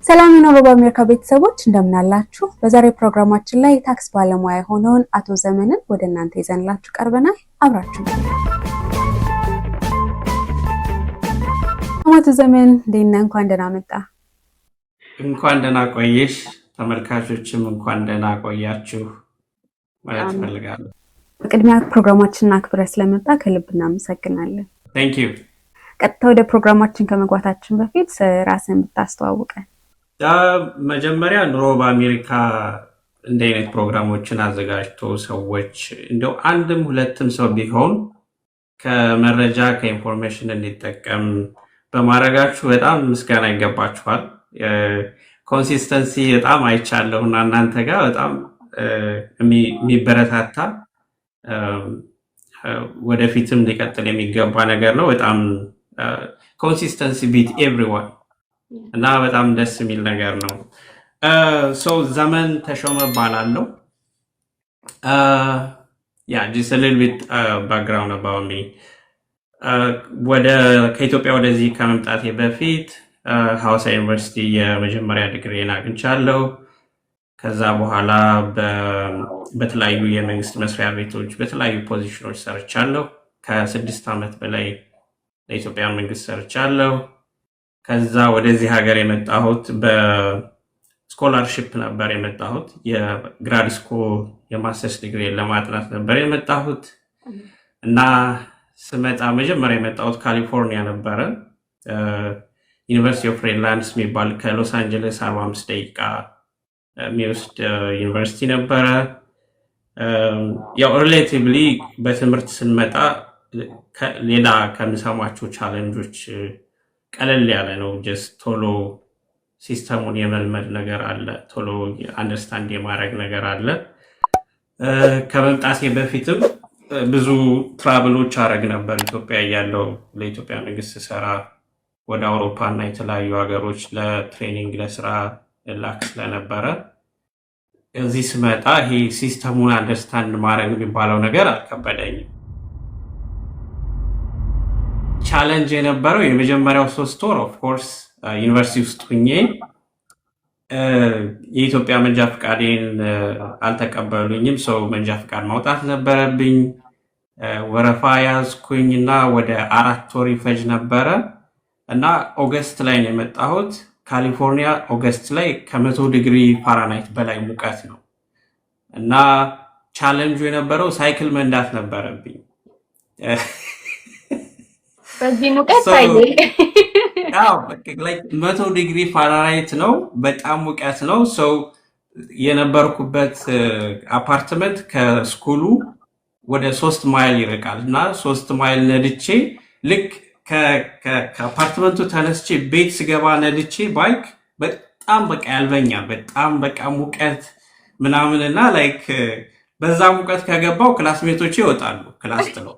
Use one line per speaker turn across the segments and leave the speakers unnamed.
ሰላም ነው በአሜሪካ ቤተሰቦች እንደምን አላችሁ? በዛሬ ፕሮግራማችን ላይ ታክስ ባለሙያ የሆነውን አቶ ዘመንን ወደ እናንተ ይዘንላችሁ ቀርበናል። አብራችሁ አቶ ዘመን እንደና እንኳን ደህና መጣ።
እንኳን ደህና ቆየሽ። ተመልካቾችም እንኳን ደህና ቆያችሁ ማለት ፈልጋለሁ።
በቅድሚያ ፕሮግራማችንን አክብረህ ስለመጣ ከልብ እናመሰግናለን።
Thank you።
ቀጥታ ወደ ፕሮግራማችን ከመግባታችን በፊት ራስን ብታስተዋውቀን።
መጀመሪያ ኑሮ በአሜሪካ እንደ አይነት ፕሮግራሞችን አዘጋጅቶ ሰዎች እንደው አንድም ሁለትም ሰው ቢሆን ከመረጃ ከኢንፎርሜሽን እንዲጠቀም በማድረጋችሁ በጣም ምስጋና ይገባችኋል። ኮንሲስተንሲ በጣም አይቻለሁና እናንተ ጋር በጣም የሚበረታታ ወደፊትም ሊቀጥል የሚገባ ነገር ነው። በጣም ኮንሲስተንሲ ቢት ኤቭሪዋን እና በጣም ደስ የሚል ነገር ነው። ዘመን ተሾመ እባላለሁ። just a little bit background about me. ከኢትዮጵያ ወደዚህ ከመምጣቴ በፊት ሐዋሳ ዩኒቨርሲቲ የመጀመሪያ ዲግሪን አግኝቻለሁ። ከዛ በኋላ በተለያዩ የመንግስት መስሪያ ቤቶች በተለያዩ ፖዚሽኖች ሰርቻለሁ። ከ6 ዓመት በላይ ለኢትዮጵያ መንግስት ሰርቻለሁ። ከዛ ወደዚህ ሀገር የመጣሁት በስኮላርሺፕ ነበር የመጣሁት። የግራድ ስኩል የማስተርስ ዲግሪ ለማጥናት ነበር የመጣሁት እና ስመጣ መጀመሪያ የመጣሁት ካሊፎርኒያ ነበረ። ዩኒቨርሲቲ ኦፍ ሬድላንድስ የሚባል ከሎስ አንጀለስ 45 ደቂቃ የሚወስድ ዩኒቨርሲቲ ነበረ። ያው ሪሌቲቭሊ በትምህርት ስንመጣ ሌላ ከምሰማቸው ቻሌንጆች ቀለል ያለ ነው። ጀስት ቶሎ ሲስተሙን የመልመድ ነገር አለ፣ ቶሎ አንደርስታንድ የማድረግ ነገር አለ። ከመምጣቴ በፊትም ብዙ ትራቭሎች አረግ ነበር። ኢትዮጵያ ያለው ለኢትዮጵያ መንግስት ሰራ ወደ አውሮፓ እና የተለያዩ ሀገሮች ለትሬኒንግ ለስራ ላክ ስለነበረ እዚህ ስመጣ ይሄ ሲስተሙን አንደርስታንድ ማድረግ የሚባለው ነገር አልከበደኝም። ቻሌንጅ የነበረው የመጀመሪያው 3 ወር ኦፍ ኮርስ ዩኒቨርሲቲ ውስጥ ሁኜ የኢትዮጵያ መንጃ ፈቃዴን አልተቀበሉኝም። ሰው መንጃ ፈቃድ ማውጣት ነበረብኝ። ወረፋ ያዝኩኝ እና ወደ 4 ወር ይፈጅ ነበረ እና ኦገስት ላይ ነው የመጣሁት። ካሊፎርኒያ ኦገስት ላይ ከ100 ዲግሪ ፋራናይት በላይ ሙቀት ነው እና ቻሌንጁ የነበረው ሳይክል መንዳት ነበረብኝ።
በዚህ ሙቀት
ያው 100 ዲግሪ ፋራናይት ነው፣ በጣም ሙቀት ነው። ሰው የነበርኩበት አፓርትመንት ከስኩሉ ወደ 3 ማይል ይርቃል እና 3 ማይል ነድቼ ልክ ከአፓርትመንቱ ተነስቼ ቤት ስገባ ነድቼ ባይክ በጣም በቃ ያልበኛ በጣም በቃ ሙቀት ምናምንና ላይክ በዛ ሙቀት ከገባው ክላስሜቶቼ ይወጣሉ ክላስ ጥለው።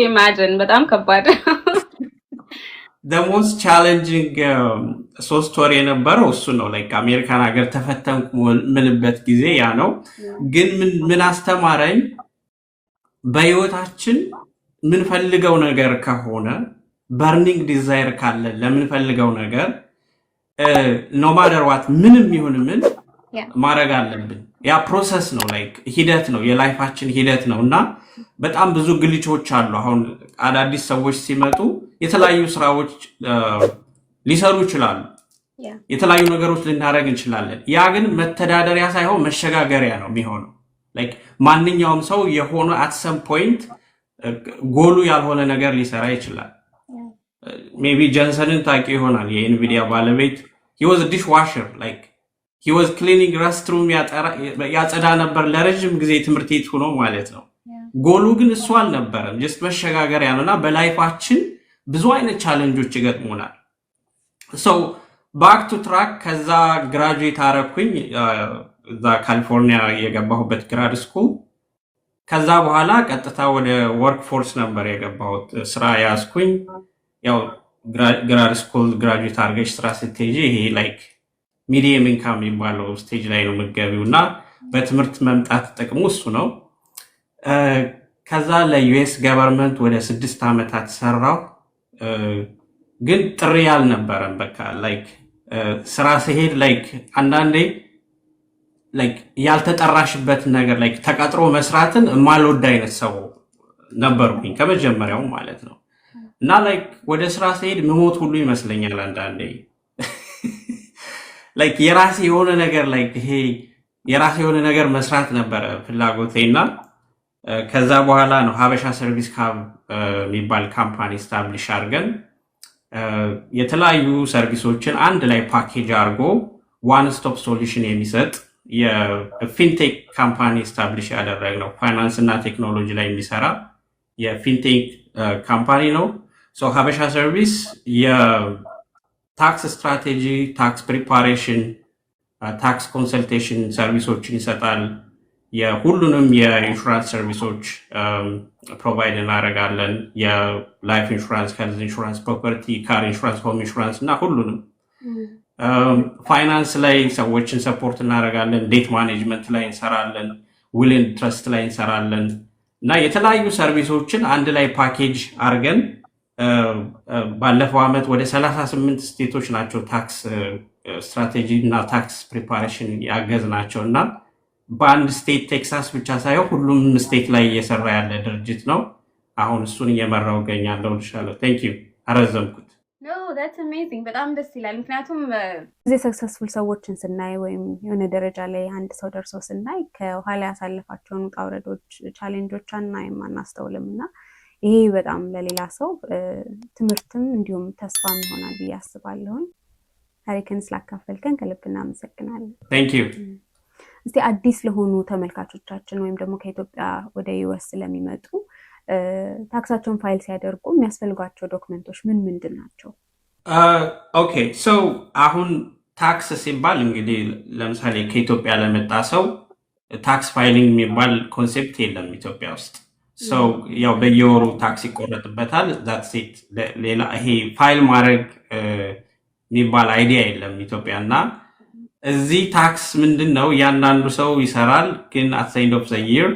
imagine በጣም ከባድ
the most challenging 3 ወር የነበረው እሱ ነው። ላይክ አሜሪካን ሀገር ተፈተንኩ ምንበት ጊዜ ያ ነው። ግን ምን አስተማረኝ፣ በህይወታችን ምን ፈልገው ነገር ከሆነ በርኒንግ ዲዛይር ካለ ለምን ፈልገው ነገር no matter what ምንም ይሁን ምን ማድረግ አለብን። ያ ፕሮሰስ ነው፣ ላይክ ሂደት ነው፣ የላይፋችን ሂደት ነው እና በጣም ብዙ ግሊቾች አሉ። አሁን አዳዲስ ሰዎች ሲመጡ የተለያዩ ስራዎች ሊሰሩ ይችላሉ፣ የተለያዩ ነገሮች ልናደርግ እንችላለን። ያ ግን መተዳደሪያ ሳይሆን መሸጋገሪያ ነው የሚሆነው። ላይክ ማንኛውም ሰው የሆነ at some point ጎሉ ያልሆነ ነገር ሊሰራ ይችላል። ሜቢ ጀንሰንን ታውቂ ይሆናል፣ የኢንቪዲያ ባለቤት። he was a dishwasher, like he was cleaning restroom ያጸዳ ነበር ለረጅም ጊዜ ትምህርት ቤት ሆኖ ማለት ነው። ጎሉ ግን እሱ አልነበረም፣ ጀስት መሸጋገሪያ ነውና በላይፋችን ብዙ አይነት ቻሌንጆች ይገጥሙናል። ሶ ባክ ቱ ትራክ ከዛ ግራጁዌት አረኩኝ እዛ ካሊፎርኒያ የገባሁበት ግራድ ስኩል። ከዛ በኋላ ቀጥታ ወደ ወርክ ፎርስ ነበር የገባሁት፣ ስራ ያዝኩኝ። ያው ግራድ ስኩል ግራጁዌት አርገሽ ስራ ስትሄጂ ይሄ ላይክ ሚዲየም ኢንካም የሚባለው ስቴጅ ላይ ነው የምትገቢው እና በትምህርት መምጣት ጥቅሙ እሱ ነው። ከዛ ለዩኤስ ገቨርንመንት ወደ 6 ዓመታት ሰራው። ግን ጥሪ አልነበረም። በቃ ላይክ ስራ ሲሄድ ላይክ አንዳንዴ ላይክ ያልተጠራሽበት ነገር ላይክ ተቀጥሮ መስራትን የማልወድ አይነት ሰው ነበርኩኝ ከመጀመሪያው ማለት ነው። እና ላይክ ወደ ስራ ሲሄድ መሞት ሁሉ ይመስለኛል አንዳንዴ። ላይክ የራሴ የሆነ ነገር ላይክ ይሄ የራሴ የሆነ ነገር መስራት ነበረ ፍላጎቴና ከዛ በኋላ ነው ሀበሻ ሰርቪስ ካብ የሚባል ካምፓኒ ስታብሊሽ አድርገን የተለያዩ ሰርቪሶችን አንድ ላይ ፓኬጅ አድርጎ ዋን ስቶፕ ሶሉሽን የሚሰጥ የፊንቴክ ካምፓኒ ስታብሊሽ ያደረግነው ፋይናንስ እና ቴክኖሎጂ ላይ የሚሰራ የፊንቴክ ካምፓኒ ነው። ሶ ሀበሻ ሰርቪስ የታክስ ስትራቴጂ፣ ታክስ ፕሪፓሬሽን፣ ታክስ ኮንሰልቴሽን ሰርቪሶችን ይሰጣል። የሁሉንም የኢንሹራንስ ሰርቪሶች ፕሮቫይድ እናደርጋለን። የላይፍ ኢንሹራንስ፣ ሄልዝ ኢንሹራንስ፣ ፕሮፐርቲ፣ ካር ኢንሹራንስ፣ ሆም ኢንሹራንስ እና ሁሉንም። ፋይናንስ ላይ ሰዎችን ሰፖርት እናደርጋለን። ዴት ማኔጅመንት ላይ እንሰራለን። ዊል ኤንድ ትረስት ላይ እንሰራለን እና የተለያዩ ሰርቪሶችን አንድ ላይ ፓኬጅ አድርገን ባለፈው ዓመት ወደ 38 ስቴቶች ናቸው ታክስ ስትራቴጂ እና ታክስ ፕሪፓሬሽን ያገዝ ናቸው እና በአንድ ስቴት ቴክሳስ ብቻ ሳይሆን ሁሉም ስቴት ላይ እየሰራ ያለ ድርጅት ነው። አሁን እሱን እየመራው እገኛለሁ። ልሻለሁ። ቴንክ ዩ አረዘምኩት።
በጣም ደስ ይላል። ምክንያቱም
ጊዜ ሰክሰስፉል ሰዎችን ስናይ ወይም የሆነ ደረጃ ላይ አንድ ሰው ደርሶ ስናይ ከኋላ ያሳለፋቸውን ውጣ ውረዶች፣ ቻሌንጆች አናይም አናስተውልም እና ይሄ በጣም ለሌላ ሰው ትምህርትም እንዲሁም ተስፋም ይሆናል ብዬ አስባለሁኝ። ታሪክን ስላካፈልከን ከልብ እናመሰግናለን።
ቴንክ ዩ።
እስቲ አዲስ ለሆኑ ተመልካቾቻችን ወይም ደግሞ ከኢትዮጵያ ወደ ዩኤስ ስለሚመጡ ታክሳቸውን ፋይል ሲያደርጉ የሚያስፈልጓቸው ዶክመንቶች ምን ምንድን ናቸው?
ኦኬ ሶ አሁን ታክስ ሲባል እንግዲህ ለምሳሌ ከኢትዮጵያ ለመጣ ሰው ታክስ ፋይሊንግ የሚባል ኮንሴፕት የለም ኢትዮጵያ ውስጥ። ሰው ያው በየወሩ ታክስ ይቆረጥበታል። ዛት ሴት ሌላ ይሄ ፋይል ማድረግ የሚባል አይዲያ የለም ኢትዮጵያ እና እዚህ ታክስ ምንድን ነው እያንዳንዱ ሰው ይሰራል፣ ግን አት ዘ ኤንድ ኦፍ ዘ ይር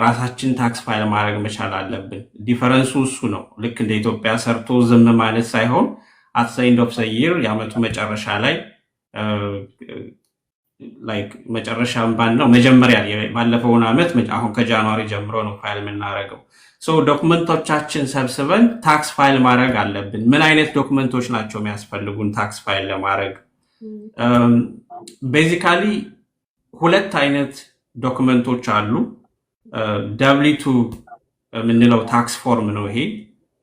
ራሳችን ታክስ ፋይል ማድረግ መቻል አለብን። ዲፈረንሱ እሱ ነው። ልክ እንደ ኢትዮጵያ ሰርቶ ዝም ማለት ሳይሆን አት ዘ ኤንድ ኦፍ ዘ ይር የዓመቱ መጨረሻ ላይ ላይክ መጨረሻ ነው መጀመሪያ ባለፈውን ዓመት አሁን ከጃንዋሪ ጀምሮ ነው ፋይል የምናደርገው። ሶ ዶክመንቶቻችን ሰብስበን ታክስ ፋይል ማድረግ አለብን። ምን አይነት ዶክመንቶች ናቸው የሚያስፈልጉን ታክስ ፋይል ለማድረግ? ቤዚካሊ ሁለት አይነት ዶክመንቶች አሉ። ደብሊቱ የምንለው ታክስ ፎርም ነው ይሄ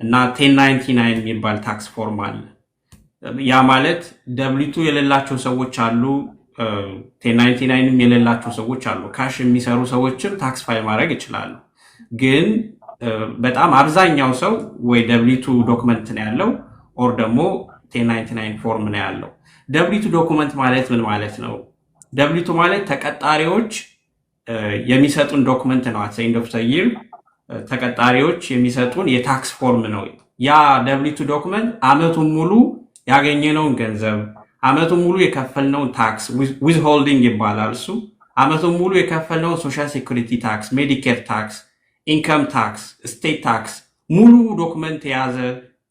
እና 1099 የሚባል ታክስ ፎርም አለ። ያ ማለት ደብሊቱ የሌላቸው ሰዎች አሉ፣ 1099ም የሌላቸው ሰዎች አሉ። ካሽ የሚሰሩ ሰዎችም ታክስ ፋይል ማድረግ ይችላሉ። ግን በጣም አብዛኛው ሰው ወይ ደብሊቱ ዶክመንት ነው ያለው ኦር ደግሞ 1099 ፎርም ነው ያለው። ደብሊቱ ዶክመንት ማለት ምን ማለት ነው? ደብሊቱ ማለት ተቀጣሪዎች የሚሰጡን ዶክመንት ነው። አት ዘ ኤንድ ኦፍ ዘ ይር ተቀጣሪዎች የሚሰጡን የታክስ ፎርም ነው። ያ ደብሊቱ ዶክመንት አመቱን ሙሉ ያገኘነውን ገንዘብ፣ አመቱን ሙሉ የከፈልነውን ታክስ ዊዝ ሆልዲንግ ይባላል እሱ። አመቱን ሙሉ የከፈልነውን ሶሻል ሴኩሪቲ ታክስ፣ ሜዲኬር ታክስ፣ ኢንከም ታክስ፣ ስቴት ታክስ ሙሉ ዶክመንት የያዘ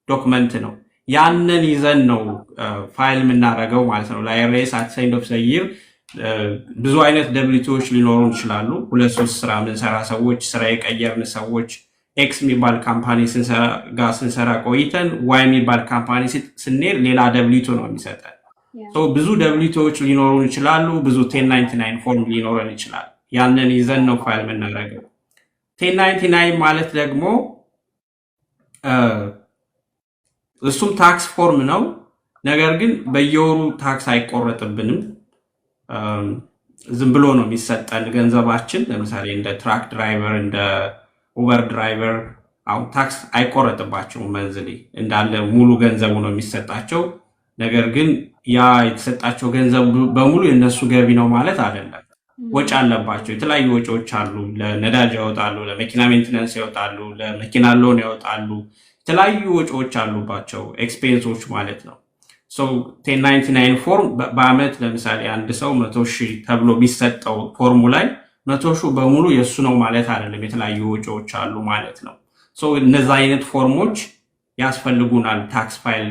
ዶክመንት ነው። ያንን ይዘን ነው ፋይል የምናደርገው ማለት ነው ለአይአርኤስ። አት ዘ ኤንድ ኦፍ ዘ ይር ብዙ አይነት ደብሊቲዎች ሊኖሩ ይችላሉ። 2-3 ስራ የምንሰራ ሰዎች፣ ስራ የቀየርን ሰዎች፣ ኤክስ የሚባል ካምፓኒ ጋር ስንሰራ ቆይተን ዋይ የሚባል ካምፓኒ ስንሄድ ሌላ ደብሊቱ ነው የሚሰጠን። ብዙ ደብሊቲዎች ሊኖሩን ይችላሉ። ብዙ 1099 ፎርም ሊኖረን ይችላል። ያንን ይዘን ነው ፋይል የምናደርገው። 1099 ማለት ደግሞ እሱም ታክስ ፎርም ነው። ነገር ግን በየወሩ ታክስ አይቆረጥብንም። ዝም ብሎ ነው የሚሰጠን ገንዘባችን። ለምሳሌ እንደ ትራክ ድራይቨር፣ እንደ ኡበር ድራይቨር አሁን ታክስ አይቆረጥባቸውም። መንዝሊ እንዳለ ሙሉ ገንዘቡ ነው የሚሰጣቸው። ነገር ግን ያ የተሰጣቸው ገንዘብ በሙሉ የነሱ ገቢ ነው ማለት አይደለም። ወጪ አለባቸው። የተለያዩ ወጪዎች አሉ። ለነዳጅ ያወጣሉ፣ ለመኪና ሜንቴናንስ ያወጣሉ፣ ለመኪና ሎን ያወጣሉ። የተለያዩ ወጪዎች አሉባቸው፣ ኤክስፔንሶች ማለት ነው። 1099 ፎርም በአመት ለምሳሌ አንድ ሰው 100,000 ተብሎ ቢሰጠው ፎርሙ ላይ 100,000 በሙሉ የሱ ነው ማለት አይደለም። የተለያዩ ወጪዎች አሉ ማለት ነው። እነዛ አይነት ፎርሞች ያስፈልጉናል ታክስ ፋይል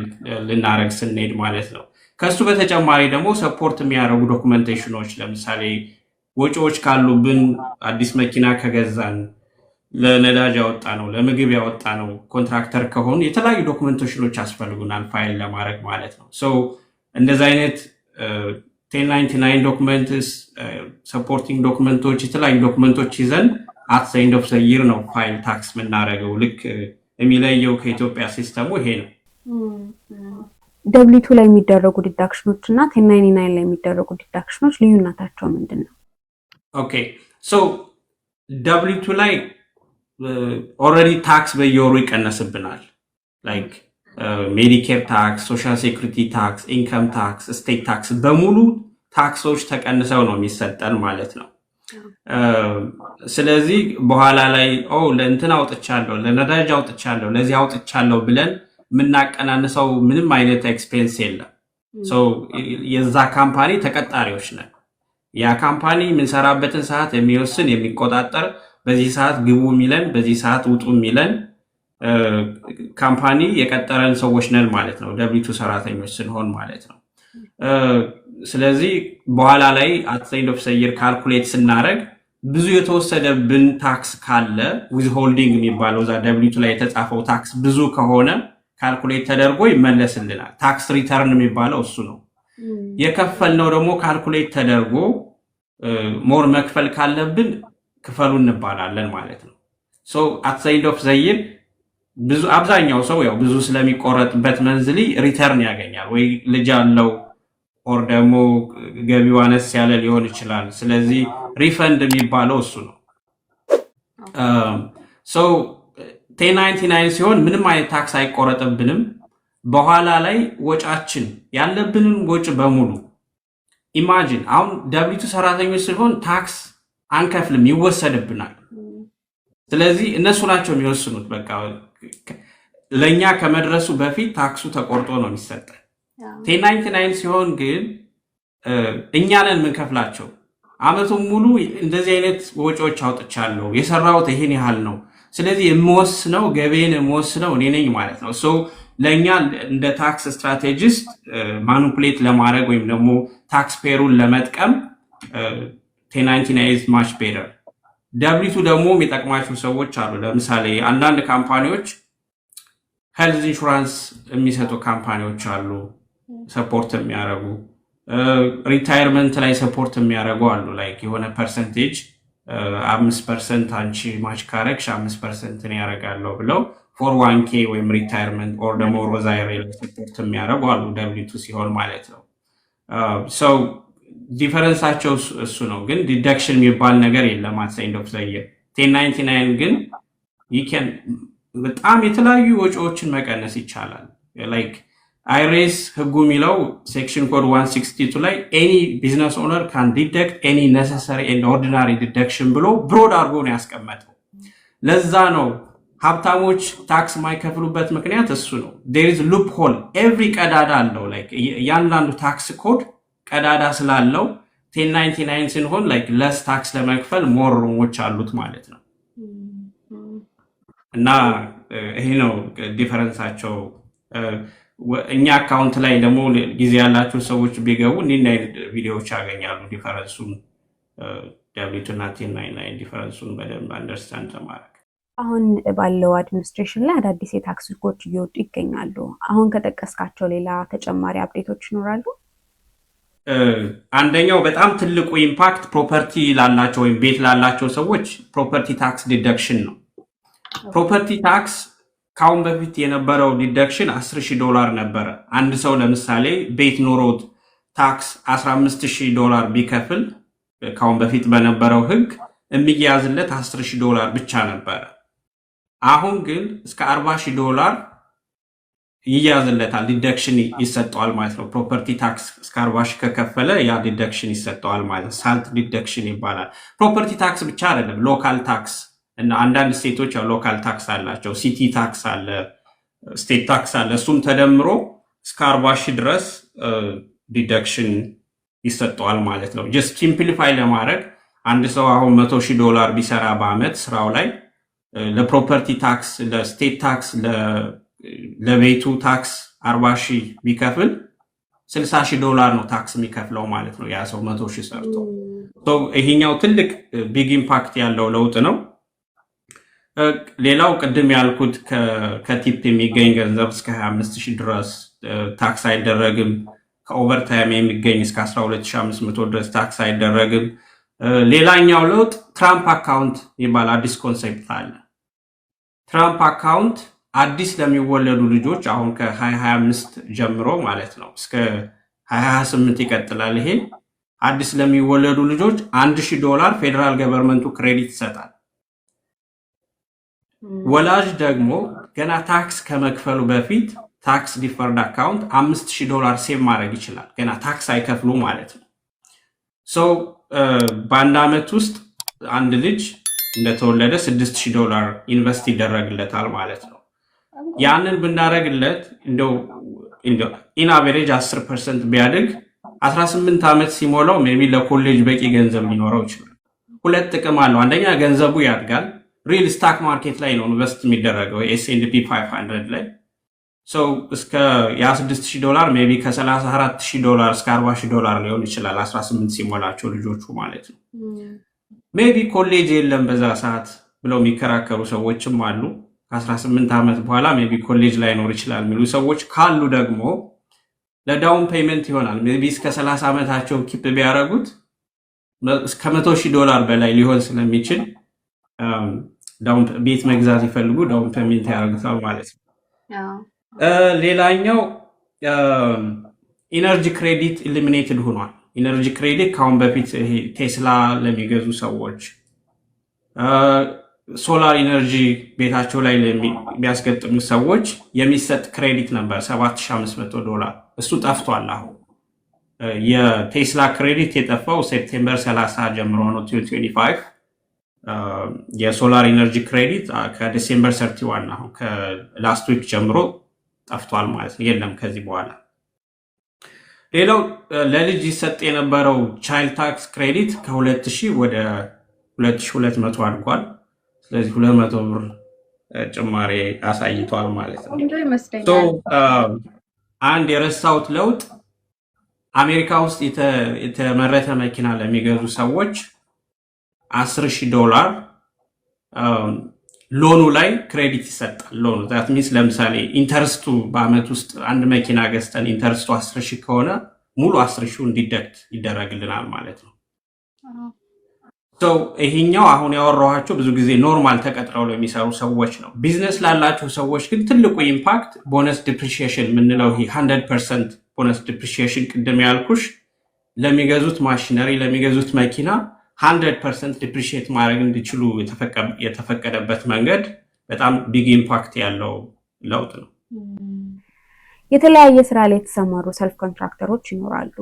ልናረግ ስንሄድ ማለት ነው። ከሱ በተጨማሪ ደግሞ ሰፖርት የሚያደርጉ ዶክመንቴሽኖች ለምሳሌ ወጪዎች ካሉብን አዲስ መኪና ከገዛን ለነዳጅ ያወጣ ነው፣ ለምግብ ያወጣ ነው፣ ኮንትራክተር ከሆኑ የተለያዩ ዶክመንቴሽኖች ያስፈልጉናል ፋይል ለማድረግ ማለት ነው። እንደዚህ አይነት 1099 ዶክመንትስ ሰፖርቲንግ ዶክመንቶች የተለያዩ ዶክመንቶች ይዘን አት ዘ ኤንድ ኦፍ ዘ ይር ነው ፋይል ታክስ የምናደርገው። ልክ የሚለየው ከኢትዮጵያ ሲስተሙ ይሄ ነው።
ደብሊቱ ላይ የሚደረጉ ዲዳክሽኖች እና 1099 ላይ የሚደረጉ ዲዳክሽኖች ልዩነታቸው ምንድን ነው?
ኦኬ ደብሊቱ ላይ ኦልሬዲ ታክስ በየወሩ ይቀነስብናል። ላይክ ሜዲኬር ታክስ፣ ሶሻል ሴኩሪቲ ታክስ፣ ኢንከም ታክስ፣ ስቴት ታክስ በሙሉ ታክሶች ተቀንሰው ነው የሚሰጠን ማለት ነው። ስለዚህ በኋላ ላይ ለእንትን አውጥቻለሁ፣ ለነዳጅ አውጥቻለሁ፣ ለዚህ አውጥቻለሁ ብለን የምናቀናንሰው ምንም አይነት ኤክስፔንስ የለም። የዛ ካምፓኒ ተቀጣሪዎች ነን። ያ ካምፓኒ የምንሰራበትን ሰዓት የሚወስን የሚቆጣጠር፣ በዚህ ሰዓት ግቡ የሚለን በዚህ ሰዓት ውጡ የሚለን ካምፓኒ የቀጠረን ሰዎች ነን ማለት ነው፣ ደብሊቱ ሰራተኞች ስንሆን ማለት ነው። ስለዚህ በኋላ ላይ አት ዘ ኤንድ ኦፍ ዘ ይር ካልኩሌት ስናደርግ ብዙ የተወሰደብን ታክስ ካለ ዊዝ ሆልዲንግ የሚባለው እዛ ደብሊቱ ላይ የተጻፈው ታክስ ብዙ ከሆነ ካልኩሌት ተደርጎ ይመለስልናል። ታክስ ሪተርን የሚባለው እሱ ነው። የከፈልነው ደግሞ ካልኩሌት ተደርጎ ሞር መክፈል ካለብን ክፈሉ እንባላለን ማለት ነው። አት ዘ ኤንድ ኦፍ ዘ ይር አብዛኛው ሰው ያው ብዙ ስለሚቆረጥበት መንዝሊ ሪተርን ያገኛል። ወይ ልጅ አለው ኦር ደግሞ ገቢው አነስ ያለ ሊሆን ይችላል። ስለዚህ ሪፈንድ የሚባለው እሱ ነው። 1099 ሲሆን ምንም አይነት ታክስ አይቆረጥብንም። በኋላ ላይ ወጫችን ያለብንን ወጭ በሙሉ ኢማጂን አሁን ደብሊቱ ሰራተኞች ሲሆን ታክስ አንከፍልም፣ ይወሰድብናል። ስለዚህ እነሱ ናቸው የሚወስኑት። በቃ ለኛ ከመድረሱ በፊት ታክሱ ተቆርጦ ነው የሚሰጠን። 1099 ሲሆን ግን እኛ ነን የምንከፍላቸው። አመቱን ሙሉ እንደዚህ አይነት ወጪዎች አውጥቻለሁ፣ የሰራሁት ይሄን ያህል ነው፣ ስለዚህ የምወስነው ገቤን የምወስነው እኔ ነኝ ማለት ነው። ለእኛ እንደ ታክስ ስትራቴጂስት ማኒፑሌት ለማድረግ ወይም ደግሞ ታክስ ፔሩን ለመጥቀም 1099 ማች ቤተር። ደብሊቱ ደግሞ የሚጠቅማቸው ሰዎች አሉ። ለምሳሌ አንዳንድ ካምፓኒዎች ሄልዝ ኢንሹራንስ የሚሰጡ ካምፓኒዎች አሉ፣ ሰፖርት የሚያደርጉ ሪታይርመንት ላይ ሰፖርት የሚያደርጉ አሉ። ላይክ የሆነ ፐርሰንቴጅ 5% አንቺ ማች ካረግሽ 5% ያደርጋለሁ ብለው 401k ወይም ሪታይርመንት ኦር ደግሞ ሮዛይሬ ሰፖርት የሚያደርጉ አሉ፣ ደብሊቱ ሲሆን ማለት ነው። ዲፈረንሳቸው እሱ ነው። ግን ዲደክሽን የሚባል ነገር የለም አት ዘ ኤንድ ኦፍ ዘ ይር። 1099 ግን በጣም የተለያዩ ወጪዎችን መቀነስ ይቻላል። ላይክ አይሬስ ህጉ የሚለው ሴክሽን ኮድ 162 ላይ ኤኒ ቢዝነስ ኦነር ካን ዲደክት ኤኒ ነሰሰሪ ኤንድ ኦርዲናሪ ዲደክሽን ብሎ ብሮድ አድርጎ ነው ያስቀመጠው። ለዛ ነው ሀብታሞች ታክስ የማይከፍሉበት ምክንያት እሱ ነው። ዴር ኢዝ ሉፕ ሆል፣ ኤቭሪ ቀዳዳ አለው። ላይክ እያንዳንዱ ታክስ ኮድ ቀዳዳ ስላለው 1099 ሲሆን ላይክ ለስ ታክስ ለመክፈል ሞር ሩሞች አሉት ማለት ነው። እና ይሄ ነው ዲፈረንሳቸው። እኛ አካውንት ላይ ደግሞ ጊዜ ያላቸው ሰዎች ቢገቡ እንዲህ አይነት ቪዲዮዎች ያገኛሉ። ዲፈረንሱን ደብሊቱ እና 1099 ዲፈረንሱን በደንብ አንደርስታንድ ለማድረግ
አሁን ባለው አድሚኒስትሬሽን ላይ አዳዲስ የታክስ ህጎች እየወጡ ይገኛሉ። አሁን ከጠቀስካቸው ሌላ ተጨማሪ አፕዴቶች ይኖራሉ?
አንደኛው በጣም ትልቁ ኢምፓክት ፕሮፐርቲ ላላቸው ወይም ቤት ላላቸው ሰዎች ፕሮፐርቲ ታክስ ዲደክሽን ነው። ፕሮፐርቲ ታክስ ካሁን በፊት የነበረው ዲደክሽን $10,000 ነበረ። አንድ ሰው ለምሳሌ ቤት ኖሮት ታክስ $15,000 ቢከፍል ካሁን በፊት በነበረው ህግ የሚያዝለት $10,000 ብቻ ነበረ። አሁን ግን እስከ $40,000 ይያዝለታል፣ ዲደክሽን ይሰጠዋል ማለት ነው። ፕሮፐርቲ ታክስ እስከ 40,000 ከከፈለ ያ ዲደክሽን ይሰጠዋል ማለት ነው። ሳልት ዲደክሽን ይባላል። ፕሮፐርቲ ታክስ ብቻ አይደለም፣ ሎካል ታክስ እና አንዳንድ ስቴቶች ያው ሎካል ታክስ አላቸው። ሲቲ ታክስ አለ፣ ስቴት ታክስ አለ። እሱም ተደምሮ እስከ 40,000 ድረስ ዲደክሽን ይሰጠዋል ማለት ነው። ጀስት ሲምፕሊፋይ ለማድረግ አንድ ሰው አሁን $100,000 ቢሰራ በአመት ስራው ላይ ለፕሮፐርቲ ታክስ፣ ለስቴት ታክስ፣ ለቤቱ ታክስ 40,000 ቢከፍል $60,000 ነው ታክስ የሚከፍለው ማለት ነው ያ ሰው 100,000 ሰርቶ። ይሄኛው ትልቅ ቢግ ኢምፓክት ያለው ለውጥ ነው። ሌላው ቅድም ያልኩት ከቲፕ የሚገኝ ገንዘብ እስከ 25,000 ድረስ ታክስ አይደረግም። ከኦቨርታይም የሚገኝ እስከ 12,500 ድረስ ታክስ አይደረግም። ሌላኛው ለውጥ ትራምፕ አካውንት የሚባል አዲስ ኮንሴፕት አለ። ትራምፕ አካውንት አዲስ ለሚወለዱ ልጆች አሁን ከ2025 ጀምሮ ማለት ነው እስከ 2028 ይቀጥላል። ይሄ አዲስ ለሚወለዱ ልጆች $1,000 ፌዴራል ገቨርንመንቱ ክሬዲት ይሰጣል። ወላጅ ደግሞ ገና ታክስ ከመክፈሉ በፊት ታክስ ዲፈርድ አካውንት $5,000 ሴቭ ማድረግ ይችላል። ገና ታክስ አይከፍሉ ማለት ነው። በአንድ ዓመት ውስጥ አንድ ልጅ እንደተወለደ $6,000 ኢንቨስት ይደረግለታል ማለት ነው። ያንን ብናደረግለት እንደው ኢን አቨሬጅ 10% ቢያድግ 18 ዓመት ሲሞላው ሜቢ ለኮሌጅ በቂ ገንዘብ ሊኖረው ይችላል። ሁለት ጥቅም አለው። አንደኛ ገንዘቡ ያድጋል። ሪል ስታክ ማርኬት ላይ ነው ኢንቨስት የሚደረገው S&P 500 ላይ እስከ $6,000 ሜቢ ከ$34,000 እስከ $40,000 ሊሆን ይችላል 18 ሲሞላቸው ልጆቹ ማለት ነው። ሜቢ ኮሌጅ የለም በዛ ሰዓት ብለው የሚከራከሩ ሰዎችም አሉ። ከ18 ዓመት በኋላ ሜቢ ኮሌጅ ላይኖር ይችላል የሚሉ ሰዎች ካሉ ደግሞ ለዳውን ፔይመንት ይሆናል። ሜቢ እስከ 30 ዓመታቸው ኪፕ ቢያደርጉት እስከ $100,000 በላይ ሊሆን ስለሚችል ቤት መግዛት ይፈልጉ ዳውን ፔይመንት ያደርጉታል ማለት ነው። ሌላኛው ኢነርጂ ክሬዲት ኢሊሚኔትድ ሆኗል። ኢነርጂ ክሬዲት ከአሁን በፊት ቴስላ ለሚገዙ ሰዎች፣ ሶላር ኢነርጂ ቤታቸው ላይ ለሚያስገጥሙ ሰዎች የሚሰጥ ክሬዲት ነበር $7,500። እሱ ጠፍቷል። አሁን የቴስላ ክሬዲት የጠፋው ሴፕቴምበር 30 ጀምሮ ነው 2025። የሶላር ኢነርጂ ክሬዲት ከዲሴምበር 31 አሁን ከላስት ዊክ ጀምሮ ጠፍቷል ማለት ነው። የለም ከዚህ በኋላ። ሌላው ለልጅ ይሰጥ የነበረው ቻይልድ ታክስ ክሬዲት ከ2,000 ወደ 2,200 አድጓል። ስለዚህ $200 ጭማሪ አሳይቷል ማለት ነው። አንድ የረሳሁት ለውጥ አሜሪካ ውስጥ የተመረተ መኪና ለሚገዙ ሰዎች $10,000 ሎኑ ላይ ክሬዲት ይሰጣል። ሎኑ ዛት ሚንስ ለምሳሌ ኢንተርስቱ በአመት ውስጥ አንድ መኪና ገዝተን ኢንተርስቱ 10,000 ከሆነ ሙሉ 10,000 እንዲደክት ይደረግልናል ማለት ነው። ይሄኛው አሁን ያወራኋቸው ብዙ ጊዜ ኖርማል ተቀጥረው ለሚሰሩ ሰዎች ነው። ቢዝነስ ላላቸው ሰዎች ግን ትልቁ ኢምፓክት ቦነስ ዲፕሪሺዬሽን የምንለው ይሄ 100% ቦነስ ዲፕሪሺዬሽን ቅድም ያልኩሽ ለሚገዙት ማሽነሪ ለሚገዙት መኪና 100% ዲፕሪሺየት ማድረግ እንዲችሉ የተፈቀደበት መንገድ በጣም ቢግ ኢምፓክት ያለው ለውጥ ነው።
የተለያየ ስራ ላይ የተሰማሩ ሰልፍ ኮንትራክተሮች ይኖራሉ።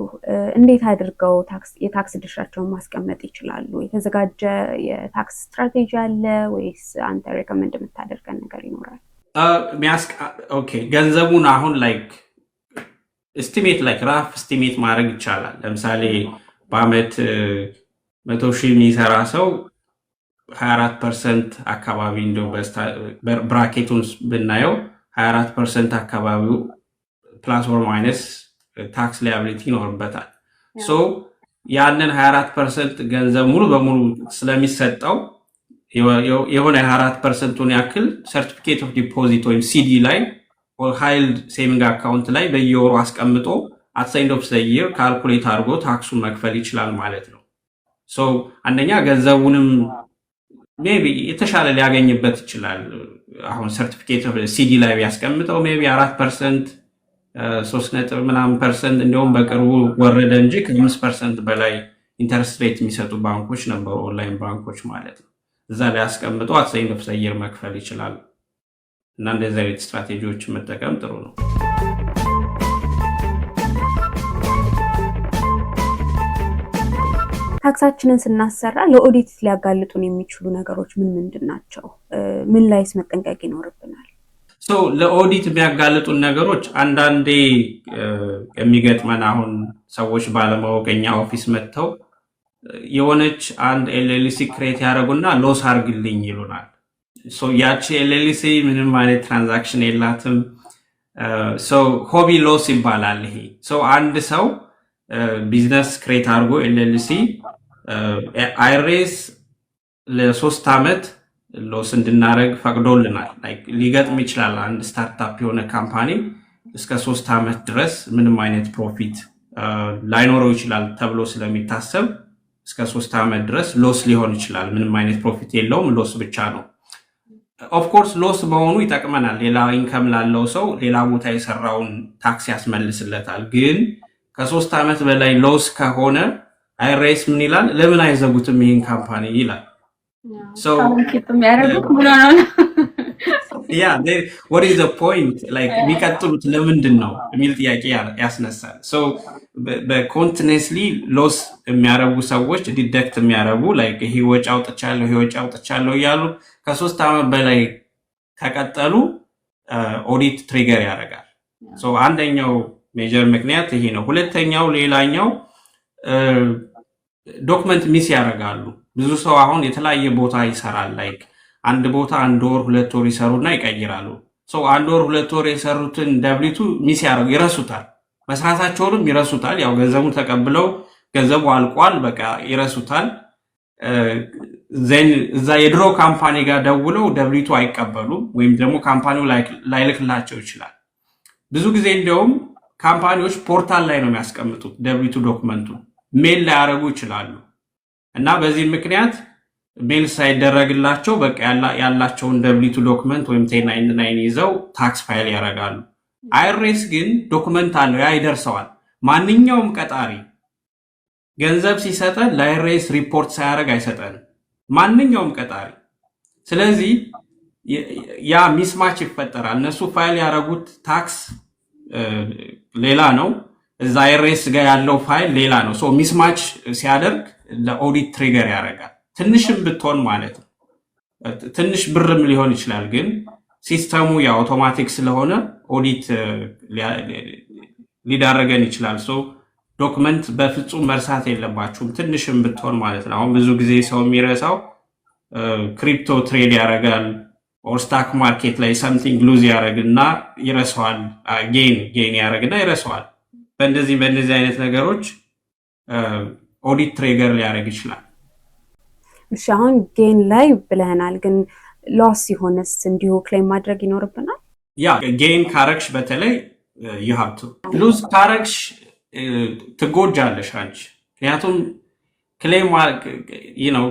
እንዴት አድርገው የታክስ ድርሻቸውን ማስቀመጥ ይችላሉ? የተዘጋጀ የታክስ ስትራቴጂ አለ ወይስ አንተ ሬኮመንድ የምታደርገን ነገር ይኖራል?
ኦኬ፣ ገንዘቡን አሁን እስቲሜት ራፍ እስቲሜት ማድረግ ይቻላል። ለምሳሌ በአመት 100,000 የሚሰራ ሰው 24% አካባቢ እንደው ብራኬቱን ብናየው 24% አካባቢው ፕላስ ኦር ማይነስ ታክስ ላያቢሊቲ ይኖርበታል። ያንን 24% ገንዘብ ሙሉ በሙሉ ስለሚሰጠው የሆነ 24%ን ያክል ሰርቲፊኬት ኦፍ ዲፖዚት ወይም ሲዲ ላይ ሃይልድ ሴቪንግ አካውንት ላይ በየወሩ አስቀምጦ አት ዘ ኤንድ ኦፍ ዘ ይር ካልኩሌት አድርጎ ታክሱን መክፈል ይችላል ማለት ነው። አንደኛ ገንዘቡንም ሜቢ የተሻለ ሊያገኝበት ይችላል። አሁን ሰርቲፊኬት ኦፍ ሲዲ ላይ ቢያስቀምጠው ሜቢ 4% 3% እንደውም በቅርቡ ወረደ እንጂ ከ5% በላይ ኢንተረስት ሬት የሚሰጡ ባንኮች ነበሩ፣ ኦንላይን ባንኮች ማለት ነው። እዛ ላይ አስቀምጦ አት ዘ ኤንድ ኦፍ ዘ ይር መክፈል ይችላል እና እንደዚህ አይነት ስትራቴጂዎችን መጠቀም ጥሩ ነው።
ታክሳችንን ስናሰራ ለኦዲት ሊያጋልጡን የሚችሉ ነገሮች ምንድን ናቸው? ምን ላይስ መጠንቀቅ ይኖርብናል?
ለኦዲት የሚያጋልጡን ነገሮች አንዳንዴ የሚገጥመን አሁን ሰዎች ባለማወቅ እኛ ኦፊስ መጥተው የሆነች አንድ ኤልኤልሲ ክሬት ያደረጉና ሎስ አርግልኝ ይሉናል። ያቺ ኤልኤልሲ ምንም አይነት ትራንዛክሽን የላትም። ሆቢ ሎስ ይባላል ይሄ። አንድ ሰው ቢዝነስ ክሬት አድርጎ ኤልኤልሲ አይሬስ ለ3 ዓመት ሎስ እንድናደረግ ፈቅዶልናል። ሊገጥም ይችላል አንድ ስታርታፕ የሆነ ካምፓኒ እስከ 3 ዓመት ድረስ ምንም አይነት ፕሮፊት ላይኖረው ይችላል ተብሎ ስለሚታሰብ እስከ 3 ዓመት ድረስ ሎስ ሊሆን ይችላል። ምንም አይነት ፕሮፊት የለውም፣ ሎስ ብቻ ነው። ኦፍኮርስ ሎስ መሆኑ ይጠቅመናል። ሌላ ኢንከም ላለው ሰው ሌላ ቦታ የሰራውን ታክስ ያስመልስለታል። ግን ከ3 ዓመት በላይ ሎስ ከሆነ አይሬስ ምን ይላል? ለምን አይዘጉትም ይህን ካምፓኒ ይላል። what is the point? የሚቀጥሉት ለምንድን ነው የሚል ጥያቄ ያስነሳል። በኮንቲኒስሊ ሎስ የሚያረጉ ሰዎች ዲደክት የሚያረጉ ይሄ ወጪ አውጥቻለሁ እያሉ ከ3 ዓመት በላይ ከቀጠሉ ኦዲት ትሪገር ያደርጋል። አንደኛው ሜጀር ምክንያት ይሄ ነው። ሁለተኛው ሌላኛው ዶክመንት ሚስ ያደርጋሉ። ብዙ ሰው አሁን የተለያየ ቦታ ይሰራል። አንድ ቦታ 1 ወር 2 ወር ይሰሩና ይቀይራሉ። 1 ወር 2 ወር የሰሩትን ደብሊቱ ሚስ ያደርጉ ይረሱታል። መስራታቸውንም ይረሱታል። ያው ገንዘቡን ተቀብለው ገንዘቡ አልቋል በቃ ይረሱታል። እዛ የድሮ ካምፓኒ ጋር ደውለው ደብሊቱ አይቀበሉም፣ ወይም ደግሞ ካምፓኒው ላይልክላቸው ይችላል። ብዙ ጊዜ እንደውም ካምፓኒዎች ፖርታል ላይ ነው የሚያስቀምጡት ደብሊቱ ዶክመንቱ፣ ሜል ላይ ያደርጉ ይችላሉ። እና በዚህ ምክንያት ሜል ሳይደረግላቸው በቃ ያላቸውን ደብሊቱ ዶክመንት ወይም 1099 ይዘው ታክስ ፋይል ያደርጋሉ። አይሬስ ግን ዶክመንት አለው፣ ያ ይደርሰዋል። ማንኛውም ቀጣሪ ገንዘብ ሲሰጠን ለአይሬስ ሪፖርት ሳያደርግ አይሰጠንም፣ ማንኛውም ቀጣሪ። ስለዚህ ያ ሚስማች ይፈጠራል። እነሱ ፋይል ያደረጉት ታክስ ሌላ ነው፣ እዛ አይሬስ ጋር ያለው ፋይል ሌላ ነው። ሚስማች ሲያደርግ ለኦዲት ትሪገር ያደርጋል። ትንሽም ብትሆን ማለት ነው። ትንሽ ብርም ሊሆን ይችላል፣ ግን ሲስተሙ የአውቶማቲክ ስለሆነ ኦዲት ሊዳረገን ይችላል። ዶክመንት በፍጹም መርሳት የለባችሁም፣ ትንሽም ብትሆን ማለት ነው። አሁን ብዙ ጊዜ ሰው የሚረሳው ክሪፕቶ ትሬድ ያደርጋል ኦር ስታክ ማርኬት ላይ ሰምቲንግ ሉዝ ያደርግና ይረሳዋል፣ ጌን ያደርግና ይረሳዋል። በእንደዚህ አይነት ነገሮች ኦዲት ትሪገር ሊያደርግ ይችላል።
እሺ አሁን ጌን ላይ ብለናል፣ ግን ሎስ ሲሆንስ እንዲሁ ክሌም ማድረግ ይኖርብናል?
ያ ጌን ካረግሽ በተለይ ይሀብቱ ሉዝ ካረግሽ ትጎጃለሽ አንቺ። ምክንያቱም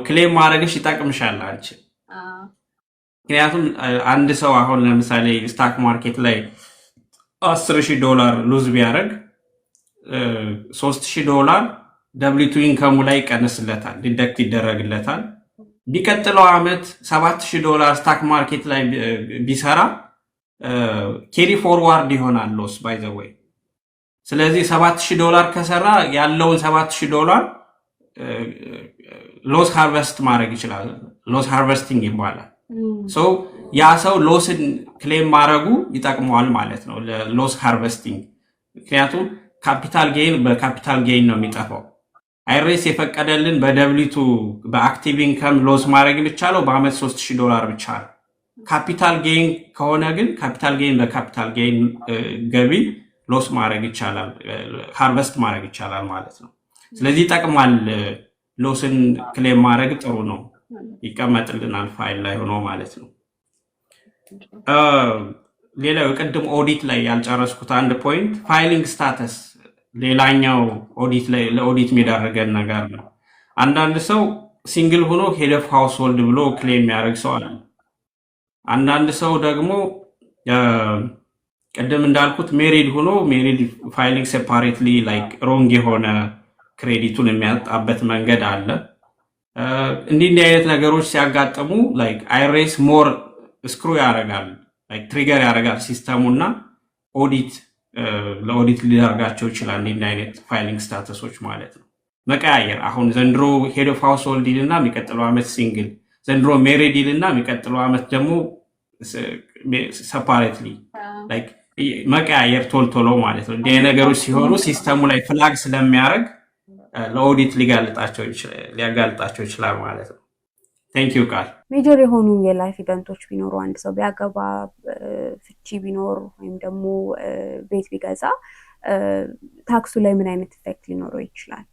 ክሌም ማድረግሽ ይጠቅምሻል አንቺ። ምክንያቱም አንድ ሰው አሁን ለምሳሌ ስታክ ማርኬት ላይ $10,000 ሉዝ ቢያደርግ $3,000 ደብሊቱ ኢንከሙ ላይ ይቀንስለታል፣ ዲደክት ይደረግለታል። ቢቀጥለው ዓመት $7,000 ስታክ ማርኬት ላይ ቢሰራ ኬሪ ፎርዋርድ ይሆናል ሎስ ባይ ዘ ወይ። ስለዚህ $7,000 ከሰራ ያለውን $7,000 ሎስ ሃርቨስት ማድረግ ይችላል። ሎስ ሃርቨስቲንግ ይባላል። ያ ሰው ሎስን ክሌም ማድረጉ ይጠቅመዋል ማለት ነው ለሎስ ሃርቨስቲንግ። ምክንያቱም ካፒታል ጌይን በካፒታል ጌይን ነው የሚጠፋው። አይሬስ የፈቀደልን በደብሊቱ በአክቲቭ ኢንከም ሎስ ማድረግ የሚቻለው በአመት $3,000 ብቻ ነው። ካፒታል ጌይን ከሆነ ግን ካፒታል ጌይን በካፒታል ጌይን ገቢ ሎስ ማድረግ ይቻላል፣ ሃርቨስት ማድረግ ይቻላል ማለት ነው። ስለዚህ ይጠቅማል። ሎስን ክሌም ማድረግ ጥሩ ነው፣ ይቀመጥልናል ፋይል ላይ ሆኖ ማለት ነው። ሌላው የቅድም ኦዲት ላይ ያልጨረስኩት አንድ ፖይንት ፋይሊንግ ስታተስ ሌላኛው ኦዲት ላይ ለኦዲት የሚዳረገን ነገር ነው። አንዳንድ ሰው ሲንግል ሆኖ ሄድ ኦፍ ሃውስሆልድ ብሎ ክሌም የሚያደርግ ሰው አለ። አንዳንድ ሰው ደግሞ ቅድም እንዳልኩት ሜሪድ ሆኖ ሜሪድ ፋይሊንግ ሴፓሬትሊ ላይክ ሮንግ የሆነ ክሬዲቱን የሚያጣበት መንገድ አለ። እንዲህ አይነት ነገሮች ሲያጋጥሙ ላይክ አይሬስ ሞር ስክሩ ያደርጋል፣ ላይክ ትሪገር ያደርጋል ሲስተሙና ኦዲት ለኦዲት ሊዳርጋቸው ይችላል። እንዲህ አይነት ፋይሊንግ ስታተሶች ማለት ነው መቀያየር። አሁን ዘንድሮ ሄድ ኦፍ ሃውስሆልድ ይልና የሚቀጥለው ዓመት ሲንግል፣ ዘንድሮ ሜሪድ ይልና የሚቀጥለው ዓመት ደግሞ ሰፓሬትሊ ላይክ መቀያየር ቶልቶሎ ማለት ነው። እንዲህ ነገሮች ሲሆኑ ሲስተሙ ላይ ፍላግ ስለሚያደርግ ለኦዲት ሊያጋልጣቸው ይችላል ማለት ነው። ቴንክ ዩ ቃል።
ሜጀር የሆኑ የላይፍ ኢቨንቶች ቢኖሩ አንድ ሰው ቢያገባ፣ ፍቺ ቢኖር ወይም ደግሞ ቤት ቢገዛ ታክሱ ላይ ምን አይነት ኢፌክት ሊኖረው ይችላል?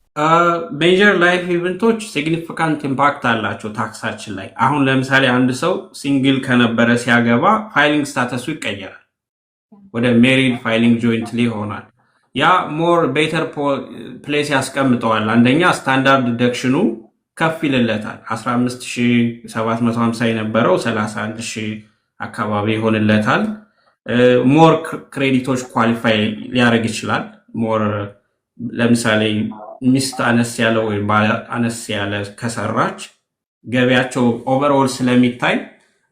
ሜጀር ላይፍ ኢቨንቶች ሲግኒፊካንት ኢምፓክት አላቸው ታክሳችን ላይ። አሁን ለምሳሌ አንድ ሰው ሲንግል ከነበረ ሲያገባ ፋይሊንግ ስታተሱ ይቀየራል፣ ወደ ሜሪድ ፋይሊንግ ጆይንትሊ ይሆናል። ያ ሞር ቤተር ፕሌስ ያስቀምጠዋል። አንደኛ ስታንዳርድ ዲደክሽኑ ከፍ ይልለታል። 15750 የነበረው 31000 አካባቢ ይሆንለታል። ሞር ክሬዲቶች ኳሊፋይ ሊያደርግ ይችላል። ሞር ለምሳሌ ሚስት አነስ ያለ ወይም አነስ ያለ ከሰራች ገቢያቸው ኦቨርኦል ስለሚታይ